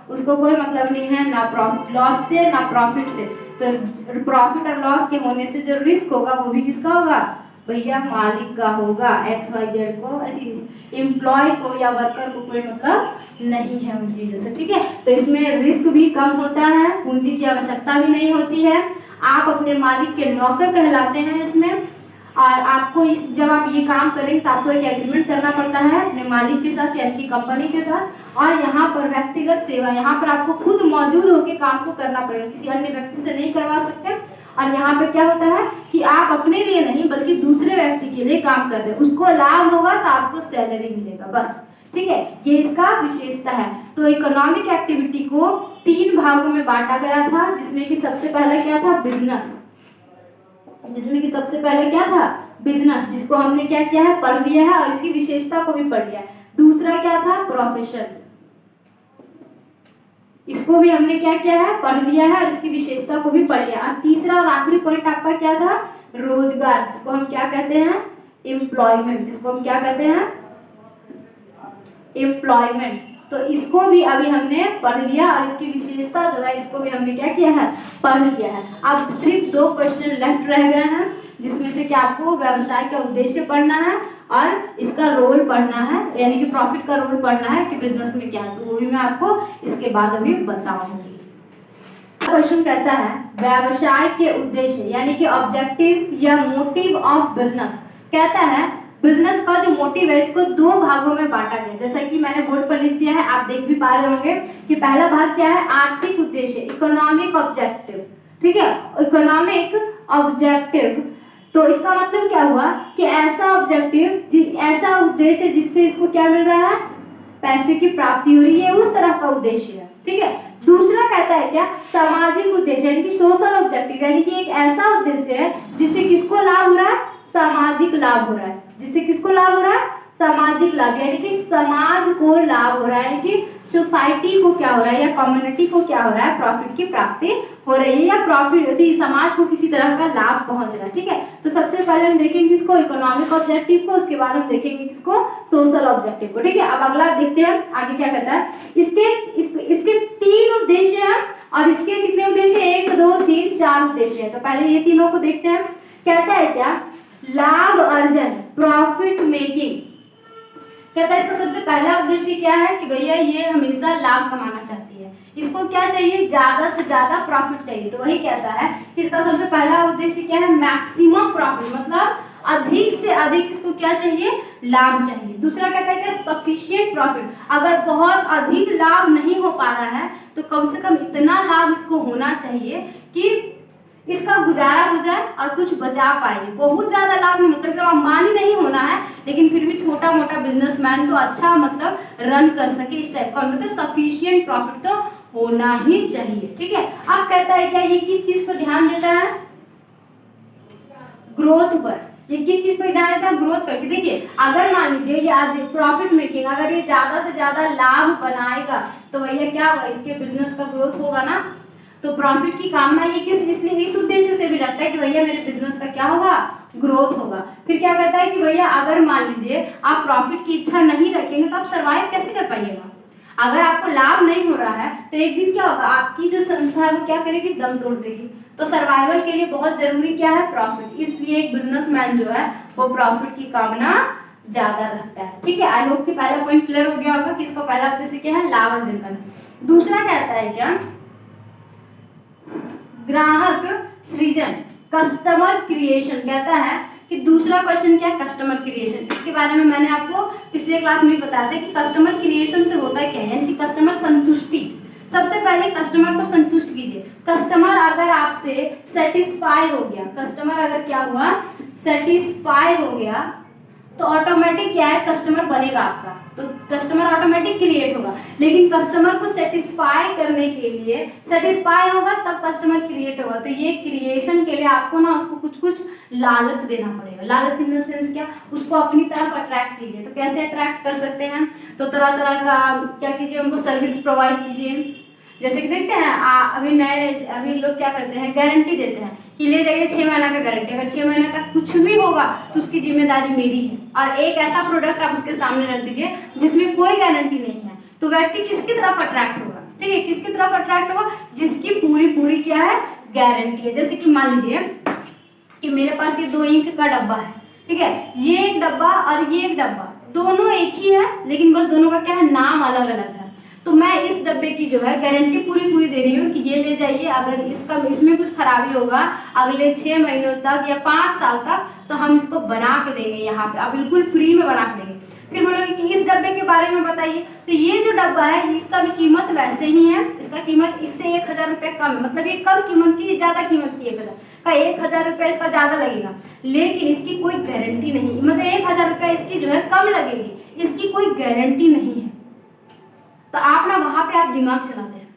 उसको कोई मतलब नहीं है ना प्रॉफिट लॉस से ना प्रॉफिट से। तो प्रॉफिट और लॉस के होने से जो रिस्क होगा वो भी किसका होगा, भैया मालिक का होगा। XYZ को, एम्प्लॉय को या वर्कर को कोई मतलब नहीं है उन चीजों से। ठीक है, तो इसमें रिस्क भी कम होता है, पूंजी की आवश्यकता भी नहीं होती है, आप अपने मालिक के नौकर कहलाते हैं इसमें। और आपको इस जब आप ये काम करेंगे तो आपको एक एग्रीमेंट करना पड़ता है अपने मालिक के साथ यानी कि कंपनी के साथ। और यहाँ पर व्यक्तिगत सेवा, यहाँ पर आपको खुद मौजूद होकर काम को करना पड़ेगा, किसी अन्य व्यक्ति से नहीं करवा सकते। और यहाँ पे क्या होता है कि आप अपने लिए नहीं बल्कि दूसरे व्यक्ति के लिए काम कर रहे हैं, उसको लाभ होगा तो आपको सैलरी मिलेगा, बस। ठीक है, ये इसका विशेषता है। तो इकोनॉमिक एक्टिविटी को 3 भागों में बांटा गया था, जिसमें कि सबसे पहले क्या था, बिजनेस, जिसमें कि सबसे पहले क्या था, बिजनेस, जिसको हमने क्या किया है, पढ़ लिया है और इसकी विशेषता को भी पढ़ लिया है। दूसरा क्या था, प्रोफेशन, इसको भी हमने क्या किया है, पढ़ लिया है और इसकी विशेषता को भी पढ़ लिया। और तीसरा और आखिरी पॉइंट आपका क्या था, रोजगार, जिसको हम क्या कहते हैं, एम्प्लॉयमेंट, जिसको हम क्या कहते हैं, एम्प्लॉयमेंट। तो इसको भी अभी हमने पढ़ लिया और इसकी विशेषता जो है इसको भी हमने क्या किया है, पढ़ लिया है। अब सिर्फ 2 क्वेश्चन लेफ्ट रह गए हैं, जिसमें से कि आपको व्यवसाय का उद्देश्य पढ़ना है और इसका रोल पढ़ना है, यानी कि प्रॉफिट का रोल पढ़ना है कि बिजनेस में क्या है। तो वो भी मैं आपको इसके बाद अभी बताऊंगी। क्वेश्चन कहता है व्यवसाय के उद्देश्य यानी कि ऑब्जेक्टिव या मोटिव ऑफ बिजनेस। कहता है बिजनेस का जो मोटिव है इसको दो भागों में बांटा गया, जैसा कि मैंने बोर्ड पर लिख दिया है, आप देख भी पा रहे होंगे कि पहला भाग क्या है, आर्थिक उद्देश्य, इकोनॉमिक ऑब्जेक्टिव। ठीक है, इकोनॉमिक ऑब्जेक्टिव, तो इसका मतलब क्या हुआ कि ऐसा ऑब्जेक्टिव, ऐसा उद्देश्य जिससे इसको क्या मिल रहा है, पैसे की प्राप्ति हो रही है, उस तरह का उद्देश्य है। ठीक है, दूसरा कहता है क्या, सामाजिक उद्देश्य यानी कि सोशल ऑब्जेक्टिव, यानी कि एक ऐसा उद्देश्य है जिससे किसको लाभ हो रहा है, सामाजिक लाभ हो रहा है, जिससे किसको लाभ हो रहा है, सामाजिक लाभ, यानी कि समाज को लाभ हो रहा है, कि सोसाइटी को क्या हो रहा है या कम्युनिटी को क्या हो रहा है, प्रॉफिट की प्राप्ति हो रही है, या प्रॉफिट समाज को किसी तरह का लाभ पहुंच रहा है। ठीक है, तो सबसे पहले हम देखेंगे किसको, इकोनॉमिक ऑब्जेक्टिव को, उसके बाद हम देखेंगे किसको, सोशल ऑब्जेक्टिव को। ठीक है, अब अगला देखते हैं आगे क्या कहता है। इसके तीन उद्देश्य हैं और इसके कितने उद्देश्य, 1 2 3 4 उद्देश्य है। तो पहले ये तीनों को देखते हैं। कहता है क्या, लाभ अर्जन, प्रॉफिट मेकिंग। कहता है इसका सबसे पहला उद्देश्य क्या है कि भैया ये हमेशा लाभ कमाना चाहती है, इसको क्या चाहिए, ज्यादा से ज्यादा प्रॉफिट चाहिए। तो वही कहता है कि इसका सबसे पहला उद्देश्य क्या है, मैक्सिमम प्रॉफिट, मतलब अधिक से अधिक इसको क्या चाहिए, लाभ चाहिए। दूसरा कहता है क्या, सफिशिएंट प्रॉफिट, अगर बहुत अधिक लाभ नहीं हो पा रहा है तो कम से कम इतना लाभ इसको होना चाहिए कि इसका गुजारा हो जाए और कुछ बचा पाए। बहुत ज्यादा लाभ नहीं, मतलब अंबानी नहीं होना है, लेकिन फिर भी छोटा मोटा बिजनेसमैन तो अच्छा मतलब रन कर सके, इस टाइप का, मतलब सफिशिएंट प्रॉफिट तो होना ही चाहिए। ठीक है, अब कहता है क्या, ये किस चीज पर ध्यान देता है, ग्रोथ पर। ये किस चीज पर ध्यान देता है, ग्रोथ पर। देखिए अगर मान लीजिए ये प्रॉफिट मेकिंग, अगर ये ज्यादा से ज्यादा लाभ बनाएगा तो भैया क्या होगा, इसके बिजनेस का ग्रोथ होगा ना। तो प्रॉफिट की कामना ये किस इसलिए इस उद्देश्य से भी रखता है कि भैया मेरे बिजनेस का क्या होगा, ग्रोथ होगा। फिर क्या कहता है कि भैया अगर मान लीजिए आप प्रॉफिट की इच्छा नहीं रखेंगे तो आप सर्वाइव कैसे कर पाइएगा। अगर आपको लाभ नहीं हो रहा है तो एक दिन क्या होगा, आपकी जो संस्था है वो क्या करेगी, दम तोड़ देगी। तो सर्वाइवल के लिए बहुत जरूरी क्या है, प्रॉफिट। इसलिए एक बिजनेसमैन जो है वो प्रॉफिट की कामना ज्यादा रखता है। ठीक है, आई होप कि पहला पॉइंट क्लियर हो गया होगा कि इसका पहला उद्देश्य क्या है, लाभ अर्जन करना। दूसरा कहता है क्या, ग्राहक सृजन, कस्टमर क्रिएशन। कहता है कि दूसरा क्वेश्चन क्या है, कस्टमर क्रिएशन। इसके बारे में मैंने आपको पिछले क्लास में बताया था कि कस्टमर क्रिएशन से होता क्या है, यानी कि कस्टमर संतुष्टि। सबसे पहले कस्टमर को संतुष्ट कीजिए। कस्टमर अगर आपसे सेटिस्फाई हो गया, कस्टमर अगर क्या हुआ, सेटिस्फाई हो गया, तो ऑटोमेटिक क्या है, कस्टमर बनेगा आपका, तो कस्टमर ऑटोमेटिक क्रिएट होगा। लेकिन कस्टमर को सेटिस्फाई करने के लिए, सेटिस्फाई होगा तब कस्टमर क्रिएट होगा। तो ये क्रिएशन के लिए आपको ना उसको कुछ कुछ लालच देना पड़ेगा। लालच इन द सेंस क्या, उसको अपनी तरफ अट्रैक्ट कीजिए। तो कैसे अट्रैक्ट कर सकते हैं, तो तरह तरह का क्या कीजिए, उनको सर्विस प्रोवाइड कीजिए। जैसे कि देखते हैं अभी लोग क्या करते हैं, गारंटी देते हैं कि ले जाइए 6 महीना का गारंटी, अगर 6 महीने तक कुछ भी होगा तो उसकी जिम्मेदारी मेरी है। और एक ऐसा प्रोडक्ट आप उसके सामने रख दीजिए जिसमें कोई गारंटी नहीं है, तो व्यक्ति किसकी तरफ अट्रैक्ट होगा, ठीक है, किसकी तरफ अट्रैक्ट होगा, जिसकी पूरी क्या है, गारंटी है। जैसे कि मान लीजिए कि मेरे पास ये 2 इंक का डब्बा है, ठीक है, ये एक डब्बा और ये एक डब्बा, दोनों एक ही है, लेकिन बस दोनों का क्या है, नाम अलग अलग है। तो मैं इस डब्बे की जो है गारंटी पूरी दे रही हूँ कि ये ले जाइए, अगर इसमें कुछ खराबी होगा अगले 6 महीनों तक या 5 साल तक तो हम इसको बना के देंगे, यहाँ पे आप बिल्कुल फ्री में बना के देंगे। फिर बोलोगे कि इस डब्बे के बारे में बताइए, तो ये जो डब्बा है इसका भी कीमत वैसे ही है, इसका कीमत इससे 1000 रुपये कम, मतलब ये कम कीमत की, ज्यादा कीमत की 1000 का, 1000 रुपये इसका ज्यादा लगेगा, लेकिन इसकी कोई गारंटी नहीं, मतलब 1000 रुपये इसकी जो है कम लगेगी, इसकी कोई गारंटी नहीं है। तो आप ना वहाँ पे आप दिमाग चलाते हैं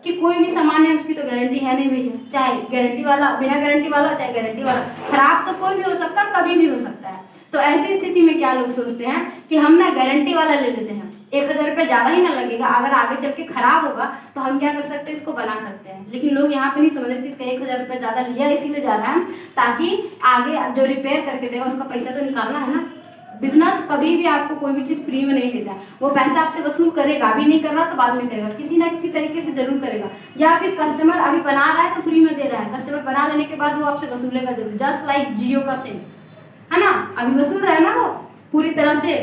कि कोई भी सामान है उसकी तो गारंटी है नहीं भैया, चाहे गारंटी वाला, बिना गारंटी वाला, चाहे गारंटी वाला, खराब तो कोई भी हो सकता है, कभी भी हो सकता है। तो ऐसी स्थिति में क्या लोग सोचते हैं कि हम ना गारंटी वाला ले लेते हैं, 1000 रुपये ज़्यादा ही ना लगेगा, अगर आगे चल के खराब होगा तो हम क्या कर सकते हैं, इसको बना सकते हैं। लेकिन लोग यहाँ पे नहीं समझ रहे कि इसका 1000 रुपये ज़्यादा लिया इसीलिए जा रहा है ताकि आगे जो रिपेयर करके देगा उसका पैसा तो निकालना है ना। बिजनेस कभी भी आपको कोई भी चीज़ फ्री में नहीं देता, वो पैसा आपसे वसूल करेगा, अभी नहीं कर रहा तो बाद में करेगा, किसी ना किसी तरीके से जरूर करेगा। या फिर कस्टमर अभी बना रहा है तो फ्री में दे रहा है, कस्टमर बना लेने के बाद वो आपसे वसूलेगा जरूर, जस्ट लाइक जियो का सिम है ना, अभी वसूल रहा है ना वो पूरी तरह से।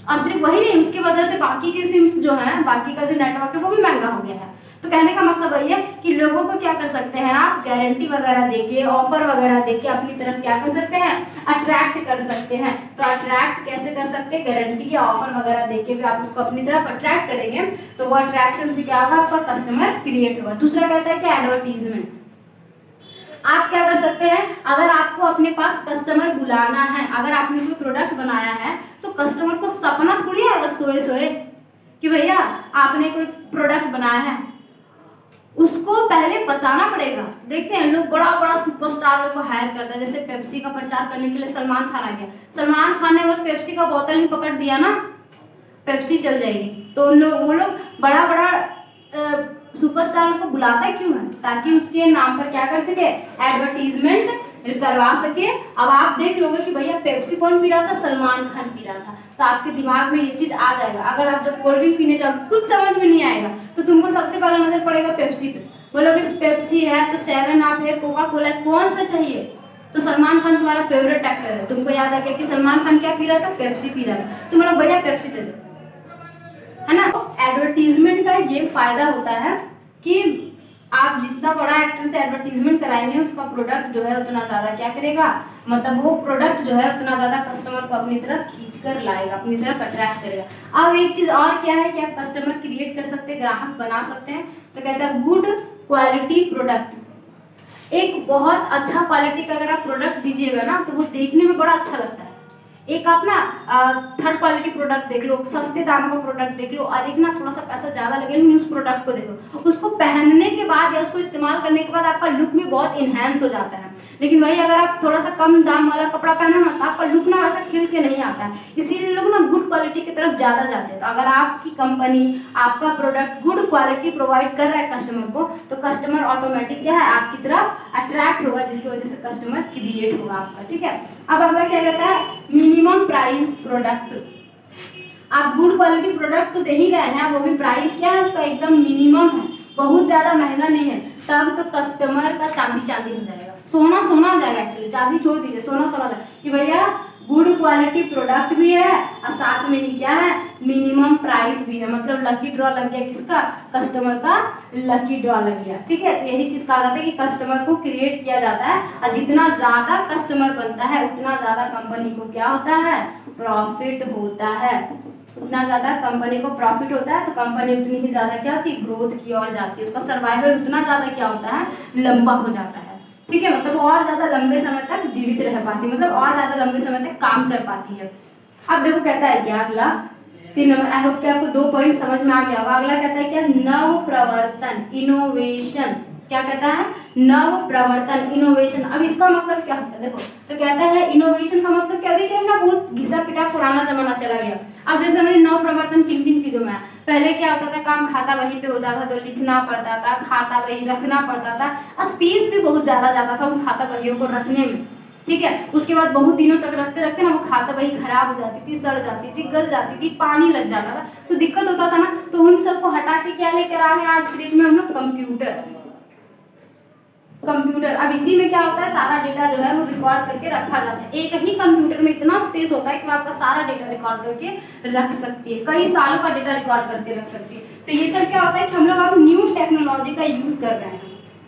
और सिर्फ वही नहीं, उसकी वजह से बाकी के सिम्स जो है, बाकी का जो नेटवर्क है वो भी महंगा हो गया है। तो कहने का मतलब वही है कि लोगों को क्या कर सकते हैं आप, गारंटी वगैरह देके, ऑफर वगैरह देके अपनी तरफ क्या कर सकते हैं, अट्रैक्ट कर सकते हैं। तो अट्रैक्ट कैसे कर सकते हैं, गारंटी या ऑफर वगैरह देके भी आप उसको अपनी तरफ अट्रैक्ट करेंगे तो वो अट्रैक्शन से क्या होगा, आपका कस्टमर क्रिएट होगा। दूसरा कहता है कि एडवर्टीजमेंट। आप क्या कर सकते हैं, अगर आपको अपने पास कस्टमर बुलाना है, अगर आपने कोई प्रोडक्ट बनाया है तो कस्टमर को सपना थोड़ी आएगा सोए सोए कि भैया आपने कोई प्रोडक्ट बनाया है, उसको पहले बताना पड़ेगा। देखते हैं लोग बड़ा बड़ा सुपरस्टार लोग को हायर करता है, जैसे पेप्सी का प्रचार करने के लिए सलमान खान आ गया, सलमान खान ने बस पेप्सी का बोतल ही पकड़ दिया ना, पेप्सी चल जाएगी। तो वो लोग बड़ा बड़ा सुपरस्टार को बुलाता क्यों है, ताकि उसके नाम पर क्या कर सके, एडवर्टीजमेंट करवा सके। अब आप देख लोगे कि भैया पेप्सी कौन पी रहा था, सलमान खान पी रहा था, तो आपके दिमाग में ये चीज आ जाएगा। अगर आप जब कोल्ड ड्रिंक पीने जाओगे कुछ समझ में नहीं आएगा तो तुमको सबसे पहला नजर पड़ेगा पेप्सी पे, बोलोगे पेप्सी है तो 7 अप है, कोका कोला है, कौन सा चाहिए, तो सलमान खान तुम्हारा फेवरेट एक्टर है, तुमको याद आ गया कि सलमान खान क्या पी रहा था, पेप्सी पी रहा था, तुम बोलो भैया पेप्सी दे दो, है ना। एडवर्टीजमेंट का ये फायदा होता है कि आप जितना बड़ा एक्टर से एडवर्टीजमेंट कराएंगे उसका प्रोडक्ट जो है उतना ज्यादा क्या करेगा, मतलब वो प्रोडक्ट जो है उतना ज्यादा कस्टमर को अपनी तरफ खींच कर लाएगा, अपनी तरफ अट्रैक्ट करेगा। अब एक चीज और क्या है कि आप कस्टमर क्रिएट कर सकते हैं, ग्राहक बना सकते हैं। तो कहता है गुड क्वालिटी प्रोडक्ट। एक बहुत अच्छा क्वालिटी का अगर आप प्रोडक्ट दीजिएगा ना तो वो देखने में बड़ा अच्छा लगता है। एक आप ना थर्ड क्वालिटी प्रोडक्ट देख लो, सस्ते दाम का प्रोडक्ट देख लो, और एक ना थोड़ा सा पैसा ज्यादा लगे लेकिन उस प्रोडक्ट को देखो, उसको पहनने के बाद या उसको इस्तेमाल करने के बाद आपका लुक में बहुत इनहेंस हो जाता है। लेकिन वही अगर आप थोड़ा सा कम दाम वाला कपड़ा पहनो ना तो आपका लुक ना वैसा खिल के नहीं आता है, इसीलिए लोग ना गुड क्वालिटी की तरफ ज्यादा जाते हैं। तो अगर आपकी कंपनी, आपका प्रोडक्ट गुड क्वालिटी प्रोवाइड कर रहा है कस्टमर को, तो कस्टमर ऑटोमेटिक क्या है, आपकी तरफ अट्रैक्ट होगा, जिसकी वजह से कस्टमर क्रिएट होगा आपका। ठीक है, अब अगला क्या कहता है, मिनिमम प्राइस प्रोडक्ट। आप गुड क्वालिटी प्रोडक्ट तो दे ही रहे हैं, वो भी प्राइस क्या है उसका एकदम मिनिमम है, बहुत ज्यादा महंगा नहीं है, तब तो कस्टमर का चांदी चांदी हो जाएगा, सोना सोना हो जाएगा। एक्चुअली चांदी छोड़ दीजिए, सोना सोना हो जाएगा कि भैया गुड क्वालिटी प्रोडक्ट भी है और साथ में ही क्या है, मिनिमम प्राइस भी है। मतलब लकी ड्रॉ लग गया, किसका, कस्टमर का लकी ड्रॉ लग गया। ठीक है, तो यही चीज कहा जाता है कि कस्टमर को क्रिएट किया जाता है, और जितना ज्यादा कस्टमर बनता है उतना ज्यादा कंपनी को क्या होता है, प्रॉफिट होता है। उतना ज्यादा कंपनी को प्रॉफिट होता है तो कंपनी उतनी ही ज्यादा क्या होती है, ग्रोथ की ओर जाती है, उसका सर्वाइवल उतना ज्यादा क्या होता है, लंबा हो जाता है। ठीक है, मतलब और ज्यादा लंबे समय तक जीवित रह पाती है, मतलब और ज्यादा लंबे समय तक काम कर पाती है। अब देखो कहता है क्या अगला 3 नंबर, आई होप कि आपको 2 पॉइंट समझ में आ गया होगा। अगला कहता है क्या, नव प्रवर्तन, इनोवेशन। क्या कहता है, नव प्रवर्तन, इनोवेशन। अब इसका मतलब क्या होता है, देखो तो कहता है इनोवेशन का मतलब क्या, देखिए ना बहुत घिसा पिटा पुराना जमाना चला गया। अब जैसे हमें नव प्रवर्तन किन किन चीजों में है, पहले क्या होता था, काम खाता वहीं पे होता था तो लिखना पड़ता था, खाता वही रखना पड़ता था, स्पेस भी बहुत ज्यादा जाता था उन खाता वहियों को रखने में। ठीक है, उसके बाद बहुत दिनों तक रखते रखते ना वो खाता वही खराब हो जाती थी, सड़ जाती थी, गल जाती थी, पानी लग जाता था, तो दिक्कत होता था ना। तो उन सबको हटा के क्या लेकर आ गए आज की डेट में हम लोग, कंप्यूटर। अब इसी में क्या होता है, सारा डेटा जो है वो रिकॉर्ड करके रखा जाता है। एक ही कंप्यूटर में इतना स्पेस होता है कि वो आपका सारा डेटा रिकॉर्ड करके रख सकती है, कई सालों का डेटा रिकॉर्ड करके रख सकती है। तो ये सब क्या होता है कि हम लोग अब न्यू टेक्नोलॉजी का यूज कर रहे हैं,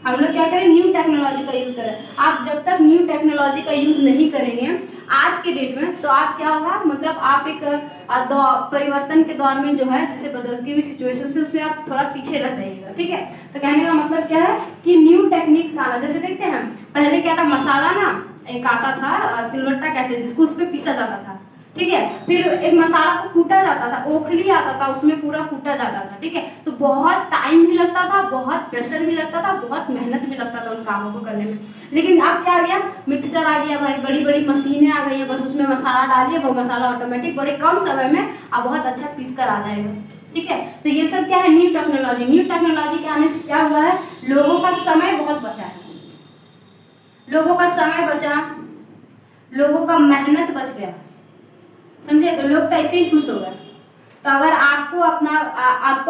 हम लोग क्या करें, न्यू टेक्नोलॉजी का यूज करें। आप जब तक न्यू टेक्नोलॉजी का यूज नहीं करेंगे आज के डेट में, तो आप क्या होगा, मतलब आप एक परिवर्तन के दौर में जो है, जैसे बदलती हुई सिचुएशन से उससे आप थोड़ा पीछे रह जाइएगा। ठीक है, तो कहने का मतलब क्या है कि न्यू टेक्निक्स आना। जैसे देखते हैं पहले क्या था, मसाला ना एक आता था, सिलवट्टा कहते हैं जिसको, उस पर पीसा जाता था। ठीक है, फिर एक मसाला को कूटा जाता था, ओखली आता था, उसमें पूरा कूटा जाता था। ठीक है, तो बहुत टाइम भी लगता था, बहुत प्रेशर भी लगता था, बहुत मेहनत भी लगता था उन कामों को करने में। लेकिन अब क्या आ गया, मिक्सर आ गया भाई, बड़ी बड़ी मशीनें आ गई है, बस उसमें मसाला डालिए, वो मसाला ऑटोमेटिक बड़े कम समय में अब बहुत अच्छा पीस कर आ जाएगा। ठीक है, तो ये सब क्या है, न्यू टेक्नोलॉजी। न्यू टेक्नोलॉजी के आने से क्या हुआ है, लोगों का समय बहुत बचा है, लोगों का समय बचा, लोगों का मेहनत बच गया, समझे। तो लोग तो ऐसे ही खुश हो गए। तो अगर आपको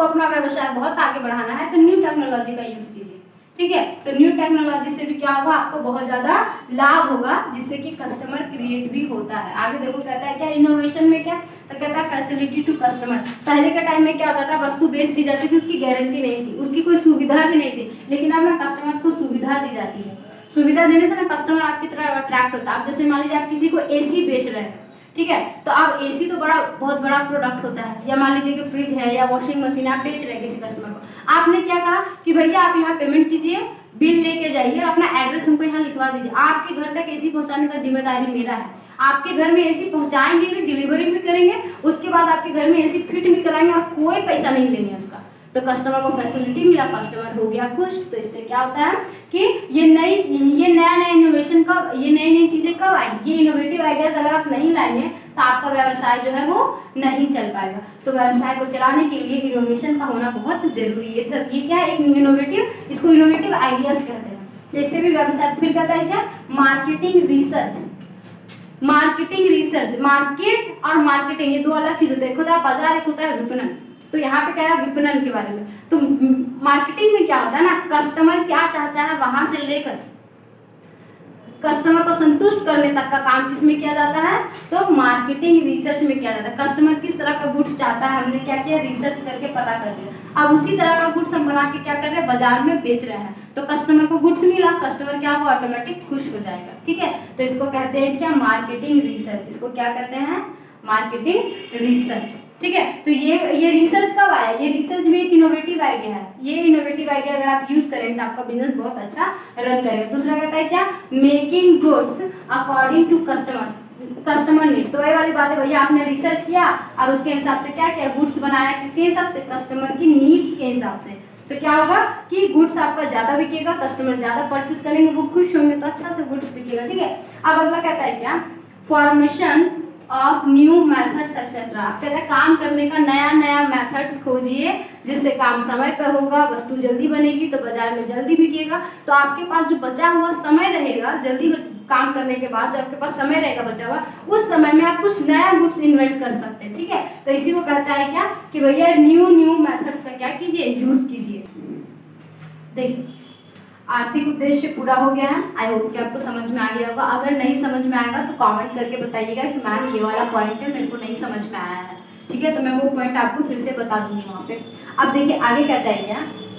अपना व्यवसाय बहुत आगे बढ़ाना है तो न्यू टेक्नोलॉजी का यूज कीजिए। ठीक है। तो न्यू टेक्नोलॉजी से भी क्या होगा, आपको बहुत ज़्यादा लाभ होगा, जिससे कि कस्टमर क्रिएट भी होता है। आगे देखो कहता है क्या इनोवेशन में, क्या तो कहता है फैसिलिटी टू कस्टमर। पहले के टाइम में क्या होता था, वस्तु बेच दी जाती थी, उसकी गारंटी नहीं थी, उसकी कोई सुविधा भी नहीं थी, लेकिन अब ना कस्टमर को सुविधा दी जाती है। सुविधा देने से ना कस्टमर आपकी तरफ अट्रैक्ट होता है। आप जैसे मान लीजिए आप किसी को एसी बेच रहे हैं, ठीक है, तो आप एसी तो बहुत बड़ा प्रोडक्ट होता है, या मान लीजिए कि फ्रिज है या वॉशिंग मशीन आप बेच रहे हैं किसी कस्टमर को, आपने क्या कहा कि भैया आप यहाँ पेमेंट कीजिए, बिल लेके जाइए और अपना एड्रेस हमको यहाँ लिखवा दीजिए, आपके घर तक एसी पहुँचाने का जिम्मेदारी मेरा है। आपके घर में एसी पहुँचाएंगे भी, डिलीवरी भी करेंगे, उसके बाद आपके घर में एसी फिट भी कराएंगे और कोई पैसा नहीं लेंगे उसका। तो कस्टमर को फैसिलिटी मिला, कस्टमर हो गया खुश। तो इससे क्या होता है कि ये नया इनोवेशन कब, ये नई चीजें कब आई, ये इनोवेटिव आइडियाज अगर आप नहीं लाएंगे तो आपका व्यवसाय जो है वो नहीं चल पाएगा। तो व्यवसाय को चलाने के लिए इनोवेशन का होना बहुत जरूरी है। सब ये क्या है, एक इनोवेटिव, इसको इनोवेटिव आइडियाज कहते हैं। जैसे भी व्यवसाय, फिर कहता है क्या marketing research. Marketing research, market और मार्केटिंग ये दो अलग चीज होते हैं। एक होता है बाजार, एक होता है विपणन। तो यहाँ पे क्या है विपणन के बारे में। तो मार्केटिंग में क्या होता है ना, कस्टमर क्या चाहता है वहां से लेकर कस्टमर को संतुष्ट करने तक का काम किसमें किया जाता है, तो मार्केटिंग रिसर्च में किया जाता है। कस्टमर किस तरह का गुड्स चाहता है, हमने क्या किया, रिसर्च करके पता कर लिया। अब उसी तरह का गुड्स हम बना के क्या कर रहे हैं, बाजार में बेच रहे हैं। तो कस्टमर को गुड्स मिला, कस्टमर क्या होगा, ऑटोमेटिक खुश हो जाएगा। ठीक है, तो इसको कहते हैं क्या, मार्केटिंग रिसर्च। इसको क्या कहते हैं, मार्केटिंग रिसर्च। ठीक है, तो ये रिसर्च कब आया, ये रिसर्च में एक इनोवेटिव आइडिया है। ये इनोवेटिव आइडिया अगर आप यूज करेंगे तो आपका बिजनेस बहुत अच्छा रन करेगा। दूसरा कहता है क्या, making goods according to customer needs. तो ये वाली बात है, भैया आपने रिसर्च किया और उसके हिसाब से क्या किया, गुड्स बनाया, किसके हिसाब से, कस्टमर की नीड्स के हिसाब से। तो क्या होगा कि गुड्स आपका ज्यादा बिकेगा, कस्टमर ज्यादा परचेस करेंगे, वो खुश होंगे, तो अच्छा से गुड्स बिकेगा। ठीक है, अब अगला कहता है क्या, formation of new methods etcetera. कहते हैं काम करने का नया मेथड्स खोजिए, जिससे काम समय पर होगा, वस्तु जल्दी बनेगी तो बाजार में जल्दी बिकेगा। तो आपके पास जो बचा हुआ समय रहेगा, जल्दी काम करने के बाद जो आपके पास समय रहेगा बचा हुआ, उस समय में आप कुछ नया गुड्स इन्वेंट कर सकते हैं। ठीक है, तो इसी को कहता है क्या कि भैया न्यू मेथड्स का क्या कीजिए, यूज कीजिए। देखिए आर्थिक उद्देश्य पूरा हो गया है। आई होप कि आपको समझ में आ गया होगा। अगर नहीं समझ में आएगा तो कमेंट करके बताइएगा कि मैम ये वाला पॉइंट है, मेरे को नहीं समझ में आया है। ठीक है, तो मैं वो पॉइंट आपको फिर से बता दूंगी वहाँ पे। अब देखिए आगे क्या चाहिए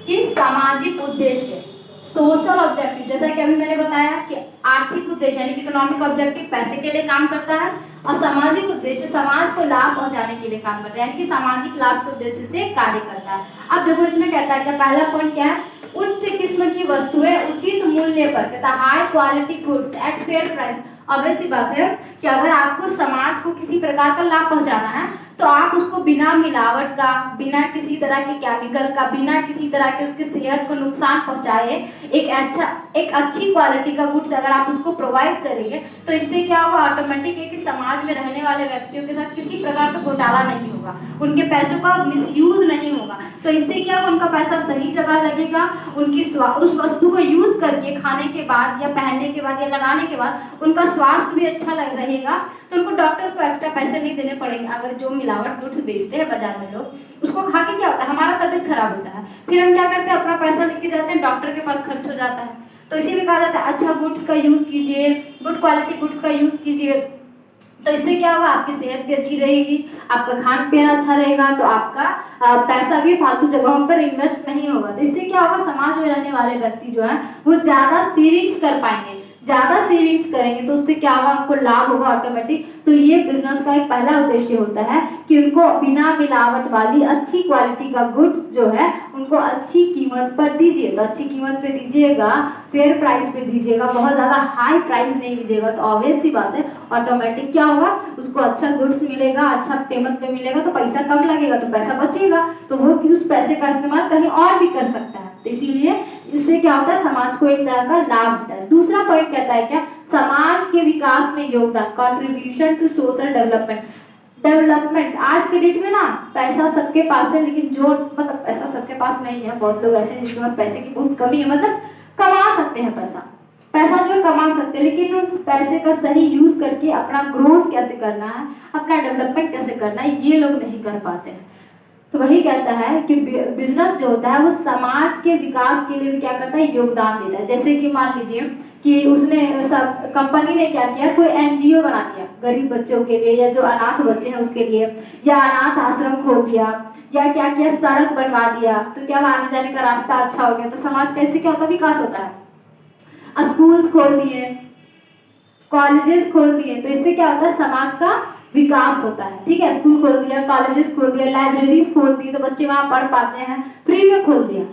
कि सामाजिक उद्देश्य, सोशल ऑब्जेक्टिव। जैसा कि अभी मैंने बताया कि आर्थिक उद्देश्य यानी कि इकोनॉमिक ऑब्जेक्टिव पैसे के लिए काम करता है, और सामाजिक उद्देश्य समाज को लाभ पहुंचाने के लिए काम करता है, यानी कि सामाजिक लाभ के उद्देश्य से कार्य करता है। अब देखो इसमें कहता है कि पहला पॉइंट क्या है, उच्च किस्म की वस्तुएं उचित मूल्य पर, कहता high quality goods at fair price. अब ऐसी बात है कि अगर आपको समाज को किसी प्रकार का लाभ पहुंचाना है तो आप उसको बिना मिलावट का, बिना किसी तरह के केमिकल का, बिना किसी तरह के उसके सेहत को नुकसान पहुंचाए एक अच्छी क्वालिटी का गुड्स अगर आप उसको प्रोवाइड करेंगे तो इससे क्या होगा, ऑटोमेटिक है कि समाज में रहने वाले व्यक्तियों के साथ किसी प्रकार का घोटाला नहीं होगा, उनके पैसों का मिसयूज नहीं होगा। तो इससे क्या होगा, उनका पैसा सही जगह लगेगा, उनकी उस वस्तु को यूज करके खाने के बाद या पहनने के बाद या लगाने के बाद उनका स्वास्थ्य भी अच्छा रहेगा। तो उनको डॉक्टर्स को एक्स्ट्रा पैसे नहीं देने पड़ेंगे। अगर जो मिलावट गुड्स बेचते हैं बाजार में लोग, उसको खा के क्या होता है, हमारा तबीयत खराब होता है, फिर हम क्या करते हैं, अपना पैसा लेके जाते हैं, डॉक्टर के पास खर्च हो जाता है। तो इसीलिए कहा जाता है अच्छा गुड्स का यूज कीजिए, गुड क्वालिटी गुड्स का यूज कीजिए। तो इससे क्या होगा, आपकी सेहत भी अच्छी रहेगी, आपका खान पीना अच्छा रहेगा, तो आपका पैसा भी फालतू जगहों पर इन्वेस्ट नहीं होगा। तो इससे क्या होगा, समाज में रहने वाले व्यक्ति जो है वो ज्यादा सेविंग्स कर पाएंगे। ज्यादा सेविंग्स करेंगे तो उससे क्या होगा, उनको लाभ होगा ऑटोमेटिक। तो ये बिजनेस का एक पहला उद्देश्य होता है कि उनको बिना मिलावट वाली अच्छी क्वालिटी का गुड्स जो है उनको अच्छी कीमत पर दीजिए। तो अच्छी कीमत पे दीजिएगा, फेयर प्राइस पे दीजिएगा, बहुत ज्यादा हाई प्राइस नहीं दीजिएगा। तो ऑब्वियस सी बात है ऑटोमेटिक क्या होगा, उसको अच्छा गुड्स मिलेगा, अच्छा पेमेंट पे मिलेगा, तो पैसा कम लगेगा तो पैसा बचेगा, तो वो उस पैसे का इस्तेमाल कहीं और भी कर सकता है। तो इसीलिए इससे क्या होता है, समाज को एक तरह का लाभ होता है। दूसरा पॉइंट कहता है क्या, समाज के विकास में योगदान, कंट्रीब्यूशन टू सोशल डेवलपमेंट। आज के डेट में ना पैसा सबके पास है, लेकिन जो मतलब पैसा सबके पास नहीं है, बहुत लोग ऐसे हैं जिसके पास पैसे की बहुत कमी है, मतलब कमा सकते हैं पैसा जो है कमा सकते हैं, लेकिन उस पैसे का सही यूज करके अपना ग्रोथ कैसे करना है, अपना डेवलपमेंट कैसे करना है, ये लोग नहीं कर पाते हैं। तो वही कहता है कि बिजनेस जो होता है वो समाज के विकास के लिए भी क्या करता है, योगदान देता है। जैसे कि मान लीजिए कि उसने सब कंपनी ने क्या किया, कोई एनजीओ बना दिया गरीब बच्चों के लिए, या जो अनाथ बच्चे हैं उसके लिए, या अनाथ आश्रम खोल दिया, या क्या किया, सड़क बनवा दिया, तो क्या आने जाने का रास्ता अच्छा हो गया, तो समाज का इससे क्या होता है, विकास होता है। स्कूल्स खोल दिए, कॉलेजेस खोल दिए, तो इससे क्या होता है, समाज का विकास होता है। ठीक है, स्कूल खोल दिया, कॉलेजेस खोल दिया, लाइब्रेरीज खोल दी, तो बच्चे वहां पढ़ पाते हैं, फ्री में खोल दिया,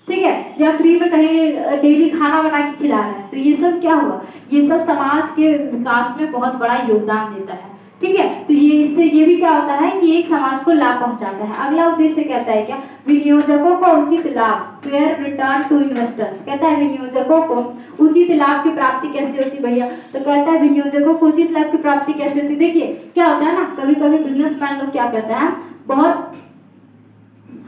ठीक है, या फ्री में कहीं डेली खाना बना के खिला रहे हैं, तो ये सब क्या हुआ, ये सब समाज के विकास में बहुत बड़ा योगदान देता है। ठीक है, तो ये इससे ये भी क्या होता है कि एक समाज को लाभ पहुंचाता है। अगला उद्देश्य कहता है क्या, विनियोजकों को उचित लाभ, फेयर रिटर्न टू इन्वेस्टर्स। कहता है विनियोजकों को उचित लाभ की प्राप्ति कैसे होती भैया, तो कहता है विनियोजकों को उचित लाभ की प्राप्ति कैसे होती। देखिए क्या होता है ना, कभी कभी बिजनेसमैन लोग क्या करता है, बहुत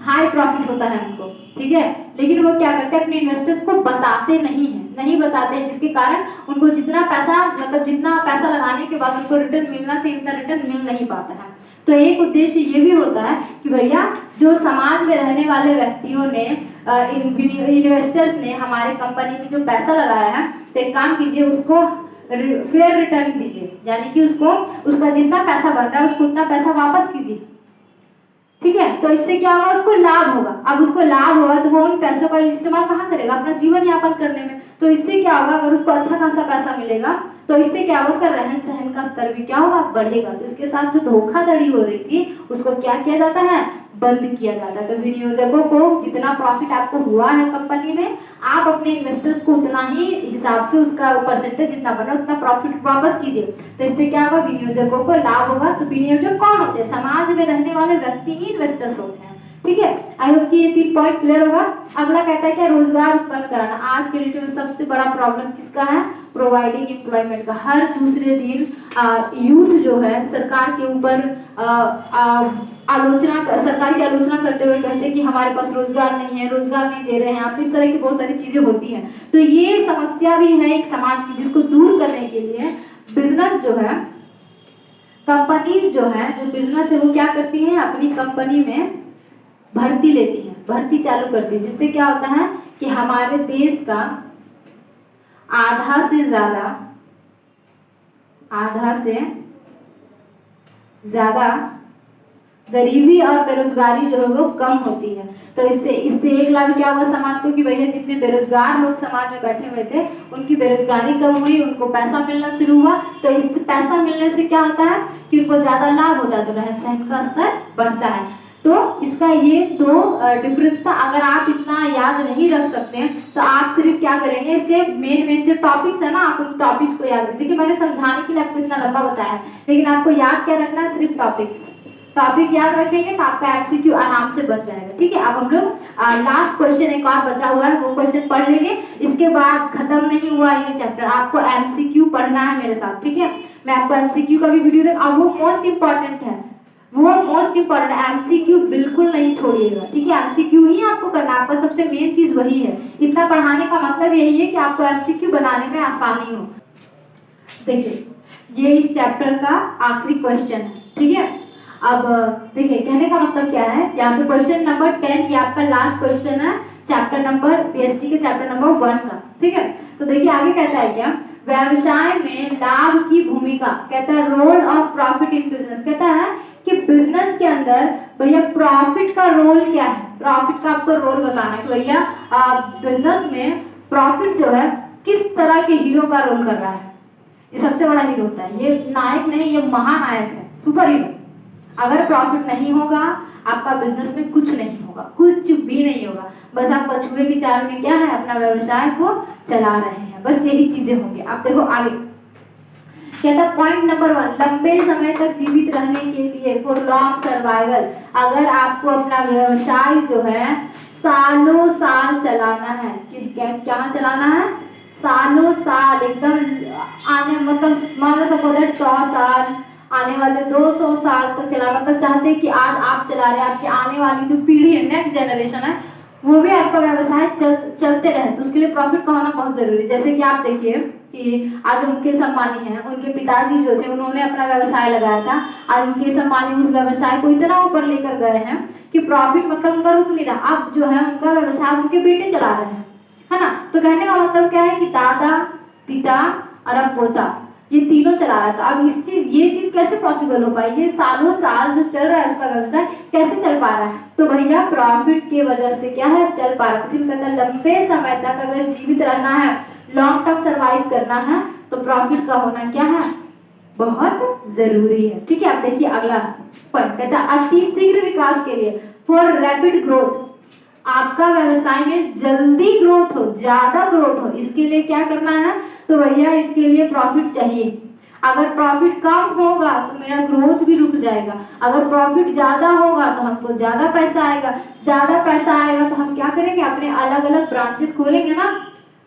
हाई प्रॉफिट होता है उनको, ठीक है, लेकिन वो क्या करते हैं, अपने इन्वेस्टर्स को बताते नहीं है, नहीं बताते हैं, जिसके कारण उनको जितना पैसा, मतलब जितना पैसा लगाने के बाद उनको रिटर्न मिलना चाहिए उतना रिटर्न मिल नहीं पाता है। तो एक उद्देश्य ये भी होता है कि भैया जो समाज में रहने वाले व्यक्तियों ने, इन्वेस्टर्स ने हमारे कंपनी में जो पैसा लगाया है, तो एक काम कीजिए, उसको फेयर रिटर्न दीजिए, यानी कि उसको, उसका जितना पैसा बन रहा है उसको उतना पैसा वापस कीजिए। ठीक है, तो इससे क्या होगा, उसको लाभ होगा। अब उसको लाभ होगा तो वो उन पैसों का इस्तेमाल कहाँ करेगा, अपना जीवन यापन करने में। तो इससे क्या होगा, अगर उसको अच्छा खासा पैसा मिलेगा तो इससे क्या होगा, उसका रहन सहन का स्तर भी क्या होगा, बढ़ेगा। तो इसके साथ जो धोखाधड़ी हो रही थी उसको क्या किया जाता है, बंद किया जाता है। तो विनियोजकों को जितना प्रॉफिट आपको हुआ है कंपनी में, आप अपने इन्वेस्टर्स को उतना ही हिसाब से उसका परसेंटेज जितना बना उतना प्रॉफिट वापस कीजिए। तो इससे क्या होगा, विनियोजकों को लाभ होगा। तो विनियोजक कौन होते हैं, समाज में रहने वाले व्यक्ति ही इन्वेस्टर्स होते हैं। ठीक है, आई होप कि ये 3 पॉइंट क्लियर होगा। अगला कहता है क्या, रोजगार उत्पन्न कराना। आज के डेट में सबसे बड़ा प्रॉब्लम किसका है, प्रोवाइडिंग एम्प्लॉयमेंट का। हर दूसरे दिन यूथ जो है सरकार के ऊपर सरकार की आलोचना करते हुए कहते हैं कि हमारे पास रोजगार नहीं है, रोजगार नहीं दे रहे हैं आप, इस तरह की बहुत सारी चीजें होती हैं। तो ये समस्या भी है एक समाज की, जिसको दूर करने के लिए बिजनेस जो है, कंपनीज जो है, जो बिजनेस है वो क्या करती है, अपनी कंपनी में भर्ती लेती है, भर्ती चालू करती है, जिससे क्या होता है कि हमारे देश का आधा से ज्यादा गरीबी और बेरोजगारी जो है वो कम होती है। तो इससे एक लाभ क्या हुआ समाज को कि भैया जितने बेरोजगार लोग समाज में बैठे हुए थे उनकी बेरोजगारी कम हुई, उनको पैसा मिलना शुरू हुआ। तो इस पैसा मिलने से क्या होता है कि उनको ज्यादा लाभ होता है, तो रहन सहन का स्तर बढ़ता है। तो इसका ये 2 डिफरेंस था। अगर आप इतना याद नहीं रख सकते हैं तो आप सिर्फ क्या करेंगे, इसके मेन जो टॉपिक्स है ना, आप उन टॉपिक्स को याद रखें। देखिए मैंने समझाने के लिए आपको इतना लंबा बताया है, लेकिन आपको याद क्या रखना है, सिर्फ टॉपिक याद रखेंगे तो आपका एमसीक्यू आराम से बन जाएगा। ठीक है, अब हम लोग लास्ट क्वेश्चन एक और बचा हुआ है, वो क्वेश्चन पढ़ लेंगे। इसके बाद खत्म नहीं हुआ ये चैप्टर, आपको एमसीक्यू पढ़ना है मेरे साथ। ठीक है, मैं आपको एमसीक्यू का भी वीडियो दूंगा और वो मोस्ट इंपॉर्टेंट है, वो मोस्ट इंपॉर्टेंट एमसीक्यू बिल्कुल नहीं छोड़िएगा। ठीक है, एमसीक्यू ही आपको करना, आपका सबसे मेन चीज वही है। इतना पढ़ाने का मतलब यही है कि आपको एमसीक्यू बनाने में आसानी हो। देखिए ये इस चैप्टर का आखिरी क्वेश्चन है। ठीक है, अब देखिए कहने का मतलब क्या है, यहाँ पे क्वेश्चन नंबर 10 ये आपका लास्ट क्वेश्चन है चैप्टर नंबर पीएचडी के चैप्टर नंबर 1 का। ठीक है, तो देखिए आगे कहता है क्या, व्यवसाय में लाभ की भूमिका। कहता है role of profit in business. कहता है कि बिजनेस के अंदर भैया प्रॉफिट का रोल क्या है, प्रॉफिट का आपको रोल बताना है। भैया बिजनेस में प्रॉफिट जो है किस तरह के हीरो का रोल कर रहा है। ये सबसे बड़ा हीरो होता है, ये नायक नहीं, ये महानायक है, सुपर हीरो। अगर प्रॉफिट नहीं होगा आपका बिजनेस में कुछ नहीं होगा, कुछ भी नहीं होगा, बस आप कछुए की चाल में क्या है, अपना व्यवसाय को चला रहे हैं, बस यही चीजें होंगी। आप देखो आगे कहता पॉइंट नंबर 1, लंबे समय तक जीवित रहने के लिए फॉर लॉन्ग सर्वाइवल। अगर आपको अपना व्यवसाय जो है सालों साल चलाना है, क्या चलाना है, सालों साल एकदम आने, मतलब मान लो सपोज 100 साल, आने वाले 200 साल तक चला, मतलब चाहते हैं कि आज आप चला रहे, आपकी आने वाली जो पीढ़ी है, नेक्स्ट जनरेशन है, वो भी आपका व्यवसाय चलते रहे। तो उसके लिए प्रॉफिट का होना बहुत जरूरी है। जैसे कि आप देखिए कि आज मुकेश अंबानी हैं, उनके पिताजी जो थे उन्होंने अपना व्यवसाय लगाया था। आज मुकेश अंबानी उस व्यवसाय को इतना ऊपर लेकर गए हैं कि प्रॉफिट मतलब उनका रुक नहीं रहा, अब जो है उनका व्यवसाय उनके बेटे चला रहे हैं, है ना। तो कहने का मतलब क्या है कि दादा, पिता और अब पोता, ये तीनों चला रहा है। तो अब ये चीज कैसे पॉसिबल हो पाई? ये सालों साल जो चल रहा है उसका व्यवसाय कैसे चल पा रहा है? तो भैया प्रॉफिट की वजह से क्या है, चल पा रहा है। किसी कहता है लंबे समय तक अगर जीवित रहना है, लॉन्ग टर्म सर्वाइव करना है, तो प्रॉफिट का होना क्या है, बहुत जरूरी है। ठीक है, आप देखिए अगला पॉइंट कहता है अति शीघ्र विकास के लिए, फॉर रैपिड ग्रोथ, आपका व्यवसाय में जल्दी ग्रोथ हो, ज्यादा ग्रोथ हो, इसके लिए क्या करना है? तो भैया इसके लिए प्रॉफिट चाहिए। अगर प्रॉफिट कम होगा तो मेरा ग्रोथ भी रुक जाएगा, अगर प्रॉफिट ज्यादा होगा तो हमको ज्यादा पैसा आएगा, ज्यादा पैसा आएगा तो हम क्या करेंगे, अपने अलग अलग ब्रांचेस खोलेंगे ना।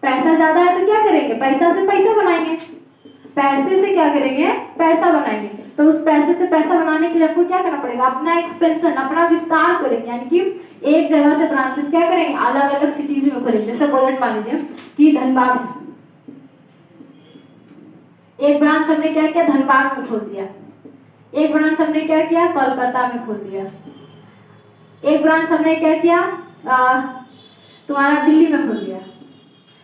पैसा ज्यादा है तो क्या करेंगे, पैसा से पैसा बनाएंगे, पैसे से क्या करेंगे, पैसा बनाएंगे। तो उस पैसे से पैसा बनाने के लिए आपको क्या करना पड़ेगा, अपना एक्सपेंशन, अपना विस्तार करेंगे, यानी कि एक जगह से ब्रांचेस क्या करेंगे, अलग अलग सिटीज में खोलेंगे। जैसे बुलेट मान लीजिए कि धनबाद, एक ब्रांच हमने क्या किया, धनबाद में खोल दिया, एक ब्रांच हमने क्या किया, कोलकाता में खोल दिया, एक ब्रांच हमने क्या किया, तुम्हारा दिल्ली में खोल दिया।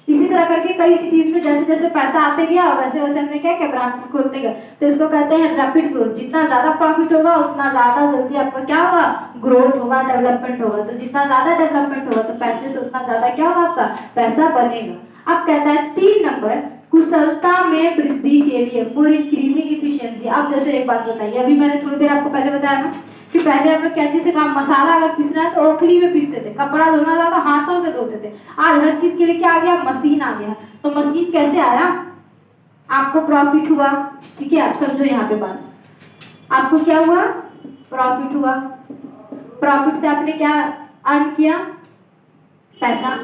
इसी तरह करके कई सिटीज में जैसे जैसे पैसा आते गया वैसे वैसे हमने क्या किया, ब्रांचेस खोलते गए। तो इसको कहते हैं रैपिड ग्रोथ। जितना ज्यादा प्रॉफिट होगा उतना ज्यादा जल्दी आपका क्या होगा, ग्रोथ होगा, डेवलपमेंट होगा। तो जितना ज्यादा डेवलपमेंट होगा तो पैसे से उतना ज्यादा क्या होगा, आपका पैसा बनेगा। अब कहता है 3 नंबर, कुशलता में वृद्धि के लिए, फॉर इंक्रीजिंग इफिशियंसी। अब जैसे एक बात बताइए, अभी मैंने थोड़ी देर आपको पहले बताया ना कि पहले हम लोग क्या चीज से काम, मसाला अगर पीसना है तो ओखली में पीसते थे, कपड़ा धोना था तो हाथों से धोते थे। आज हर चीज के लिए क्या आ गया, मशीन आ गया। तो मशीन कैसे आया, आपको प्रॉफिट हुआ। ठीक है, आप समझो यहाँ पे बात, आपको क्या हुआ, प्रॉफिट हुआ। प्रॉफिट से आपने क्या अर्न किया, पैसा,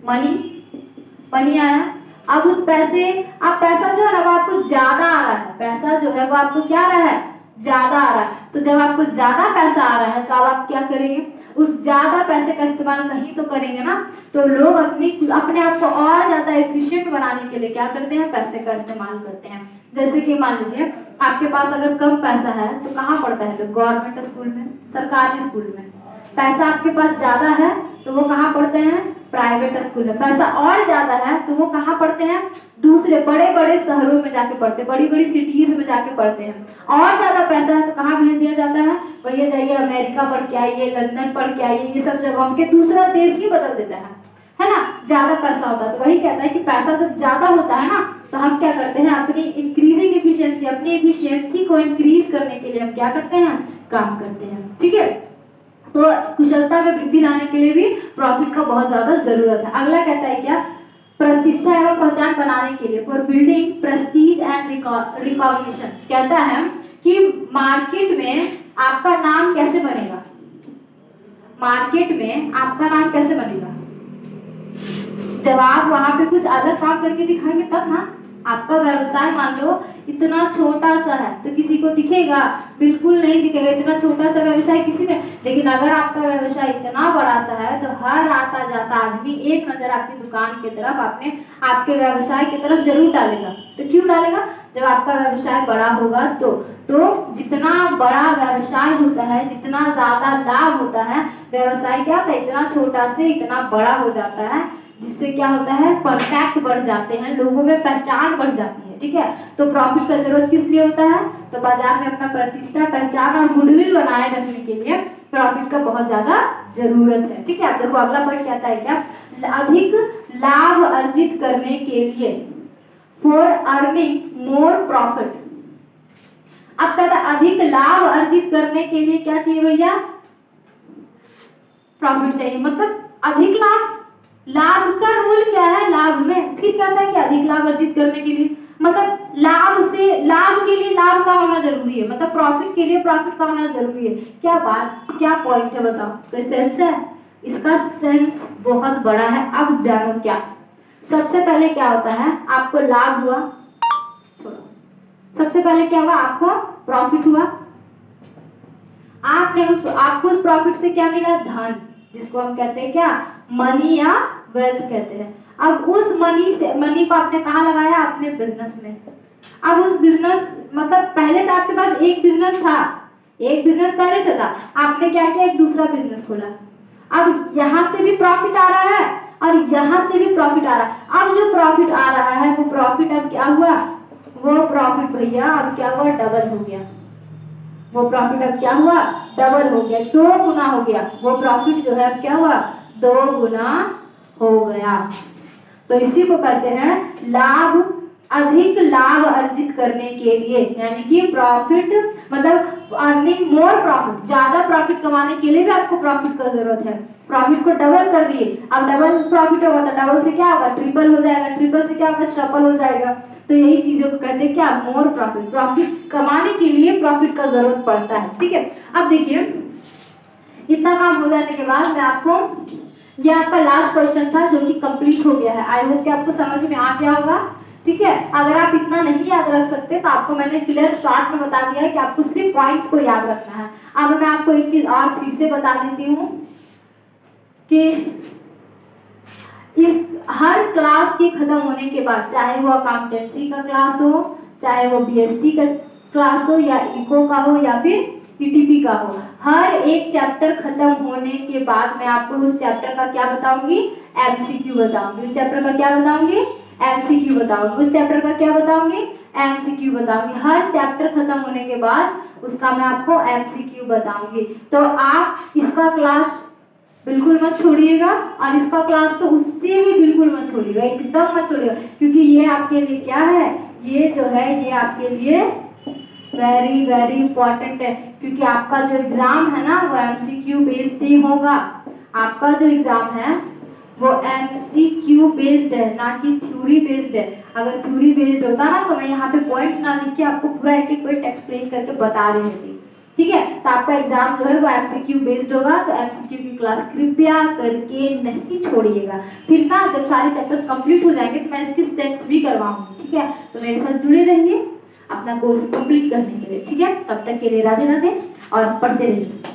मनी आया। अब उस पैसे, अब पैसा जो है ना वो आपको ज्यादा आ रहा है, पैसा जो है वो आपको क्या आ रहा है, ज्यादा आ रहा है। तो जब आपको ज्यादा पैसा आ रहा है तो अब आप क्या करेंगे, उस ज्यादा पैसे का इस्तेमाल कहीं तो करेंगे ना। तो लोग अपने आप को और ज्यादा एफिशिएंट बनाने के लिए क्या करते हैं, पैसे का इस्तेमाल करते हैं। जैसे कि मान लीजिए आपके पास अगर कम पैसा है तो कहाँ पढ़ता है लोग, गवर्नमेंट स्कूल में, सरकारी स्कूल में। पैसा आपके पास ज्यादा है तो वो कहाँ पढ़ते हैं, प्राइवेट स्कूल में। पैसा और ज्यादा है तो वो कहाँ पढ़ते हैं, दूसरे बड़े बड़े शहरों में जाके पढ़ते हैं, बड़ी बड़ी सिटीज में जाके पढ़ते हैं। और ज्यादा पैसा है तो कहाँ भेज दिया जाता है, भैया जाइए अमेरिका पढ़ के आइए, लंदन पढ़ के आइए, ये सब जगहों के दूसरा देश ही बदल देता है ना। ज्यादा पैसा होता है तो वही कहता है कि पैसा जब ज्यादा होता है ना तो हम क्या करते हैं, अपनी इंक्रीजिंग एफिशिएंसी, अपनी एफिशिएंसी को इंक्रीज करने के लिए हम क्या करते हैं, काम करते हैं। ठीक है, तो कुशलता में वृद्धि लाने के लिए भी प्रॉफिट का बहुत ज्यादा जरूरत है। अगला कहता है क्या, प्रतिष्ठा एवं पहचान बनाने के लिए, for building Prestige and recognition. कहता है कि मार्केट में आपका नाम कैसे बनेगा, मार्केट में आपका नाम कैसे बनेगा, जब आप वहां पे कुछ अलग काम करके दिखाएंगे तब ना। आपका व्यवसाय मान लो इतना छोटा सा है तो किसी को दिखेगा, बिल्कुल नहीं दिखेगा, इतना छोटा सा व्यवसाय किसी ने। लेकिन अगर आपका व्यवसाय इतना बड़ा सा है तो हर आता जाता आदमी एक नजर आपकी दुकान की तरफ, आपके व्यवसाय की तरफ जरूर डालेगा। तो क्यों डालेगा, जब आपका व्यवसाय बड़ा होगा तो जितना बड़ा व्यवसाय होता है, जितना ज्यादा लाभ होता है, व्यवसाय क्या होता है, इतना छोटा से इतना बड़ा हो जाता है, जिससे क्या होता है, कॉन्टैक्ट बढ़ जाते हैं, लोगों में पहचान बढ़ जाती है। ठीक है, तो प्रॉफिट का जरूरत किस लिए होता है, तो बाजार में अपना प्रतिष्ठा, पहचान और गुडविल बनाए रखने के लिए प्रॉफिट का बहुत ज्यादा जरूरत है। ठीक है, देखो अगला पॉइंट कहता है क्या, अधिक लाभ अर्जित करने के लिए, फॉर अर्निंग मोर प्रॉफिट। अब कहता है अधिक लाभ अर्जित करने के लिए क्या चाहिए भैया, प्रॉफिट चाहिए। मतलब अधिक लाभ का रोल क्या है, लाभ में फिर कहता है कि अधिक लाभ अर्जित करने के लिए, मतलब लाभ के लिए लाभ का होना जरूरी है, मतलब प्रॉफिट के लिए प्रॉफिट का होना जरूरी है। क्या बात, क्या पॉइंट है बताओ, कोई सेंस है, इसका सेंस बहुत बड़ा है। अब जानो क्या, सबसे पहले क्या होता है, आपको लाभ हुआ, सबसे पहले क्या हुआ, आपको प्रॉफिट हुआ, आपको उस प्रॉफिट से क्या मिला, धन, जिसको हम कहते हैं क्या, मनी या वेल्थ कहते हैं। अब उस मनी को आपने कहाँ लगाया? अपने बिजनेस में। अब उस बिजनेस मतलब पहले से आपके पास एक बिजनेस था, एक बिजनेस पहले से था, आपने क्या किया? एक दूसरा बिजनेस खोला। अब यहाँ से भी प्रॉफिट आ रहा है और यहाँ से भी प्रॉफिट आ रहा है। अब जो प्रॉफिट आ रहा है वो प्रॉफिट अब क्या हुआ? वो प्रॉफिट भैया अब क्या हुआ? डबल हो गया। वो प्रॉफिट अब क्या हुआ? डबल हो गया, 2 गुना हो गया। वो प्रॉफिट जो है अब क्या हुआ? 2 गुना हो गया। तो इसी को कहते हैं लाभ, अधिक लाभ अर्जित करने के लिए, यानी कि प्रॉफिट मतलब अर्निंग मोर प्रॉफिट, ज्यादा प्रॉफिट कमाने के लिए भी आपको प्रॉफिट का जरूरत है। प्रॉफिट को डबल कर दिए, अब डबल प्रॉफिट होगा तो डबल से क्या होगा? ट्रिपल हो जाएगा, ट्रिपल से क्या होगा? ट्रिपल हो जाएगा। तो यही चीजों को कहते हैं क्या? More profit. प्रॉफिट कमाने के लिए प्रॉफिट का जरूरत पड़ता है। ठीक है, अब देखिए इतना काम हो जाने के बाद मैं आपको, ये आपका लास्ट क्वेश्चन था जो कि कंप्लीट हो गया है। आई होप कि आपको समझ में आ गया होगा। ठीक है, अगर आप इतना नहीं याद रख सकते तो आपको मैंने क्लियर शॉर्ट में बता दिया है कि आपको सिर्फ पॉइंट्स को याद रखना है। अब मैं आपको एक चीज और फिर से बता देती हूँ कि इस हर क्लास के खत्म होने के बाद, चाहे वो अकाउंटेंसी का क्लास हो, चाहे वो बीएसटी का क्लास हो, या इको का हो, या फिर ईटीपी का हो, हर एक चैप्टर खत्म होने के बाद मैं आपको उस चैप्टर का क्या बताऊंगी? एमसीक्यू बताऊंगी। उस चैप्टर का क्या बताऊंगी? एमसीक्यू बताऊंगी। उस चैप्टर का क्या बताऊंगी? एमसीक्यू बताऊंगी। हर चैप्टर खत्म होने के बाद उसका मैं आपको एमसीक्यू बताऊंगी। तो आप इसका क्लास बिल्कुल मत छोड़िएगा, और इसका क्लास तो उससे भी बिल्कुल मत छोड़िएगा, एकदम मत छोड़िएगा, क्योंकि ये आपके लिए क्या है? ये जो है ये आपके लिए वेरी वेरी इंपॉर्टेंट है, क्योंकि आपका जो एग्जाम है ना वो एमसीक्यू बेस्ड ही होगा। आपका जो एग्जाम है वो एमसीक्यू बेस्ड है, ना कि थ्योरी बेस्ड है। अगर थ्योरी बेस्ड होता ना तो मैं यहाँ पे पॉइंट ना लिख के आपको पूरा एक एक पॉइंट एक्सप्लेन करके बता रही होती। ठीक है, तो आपका एग्जाम जो है वो एमसीक्यू बेस्ड होगा। तो एमसीक्यू की क्लास कृपया करके नहीं छोड़िएगा। फिर ना जब सारे चैप्टर्स कंप्लीट हो जाएंगे तो मैं इसकी सेट्स भी करवाऊंगी। ठीक है, तो मेरे साथ जुड़े रहिए अपना कोर्स कंप्लीट करने के लिए। ठीक है, तब तक के लिए राधे राधे और पढ़ते रहिए।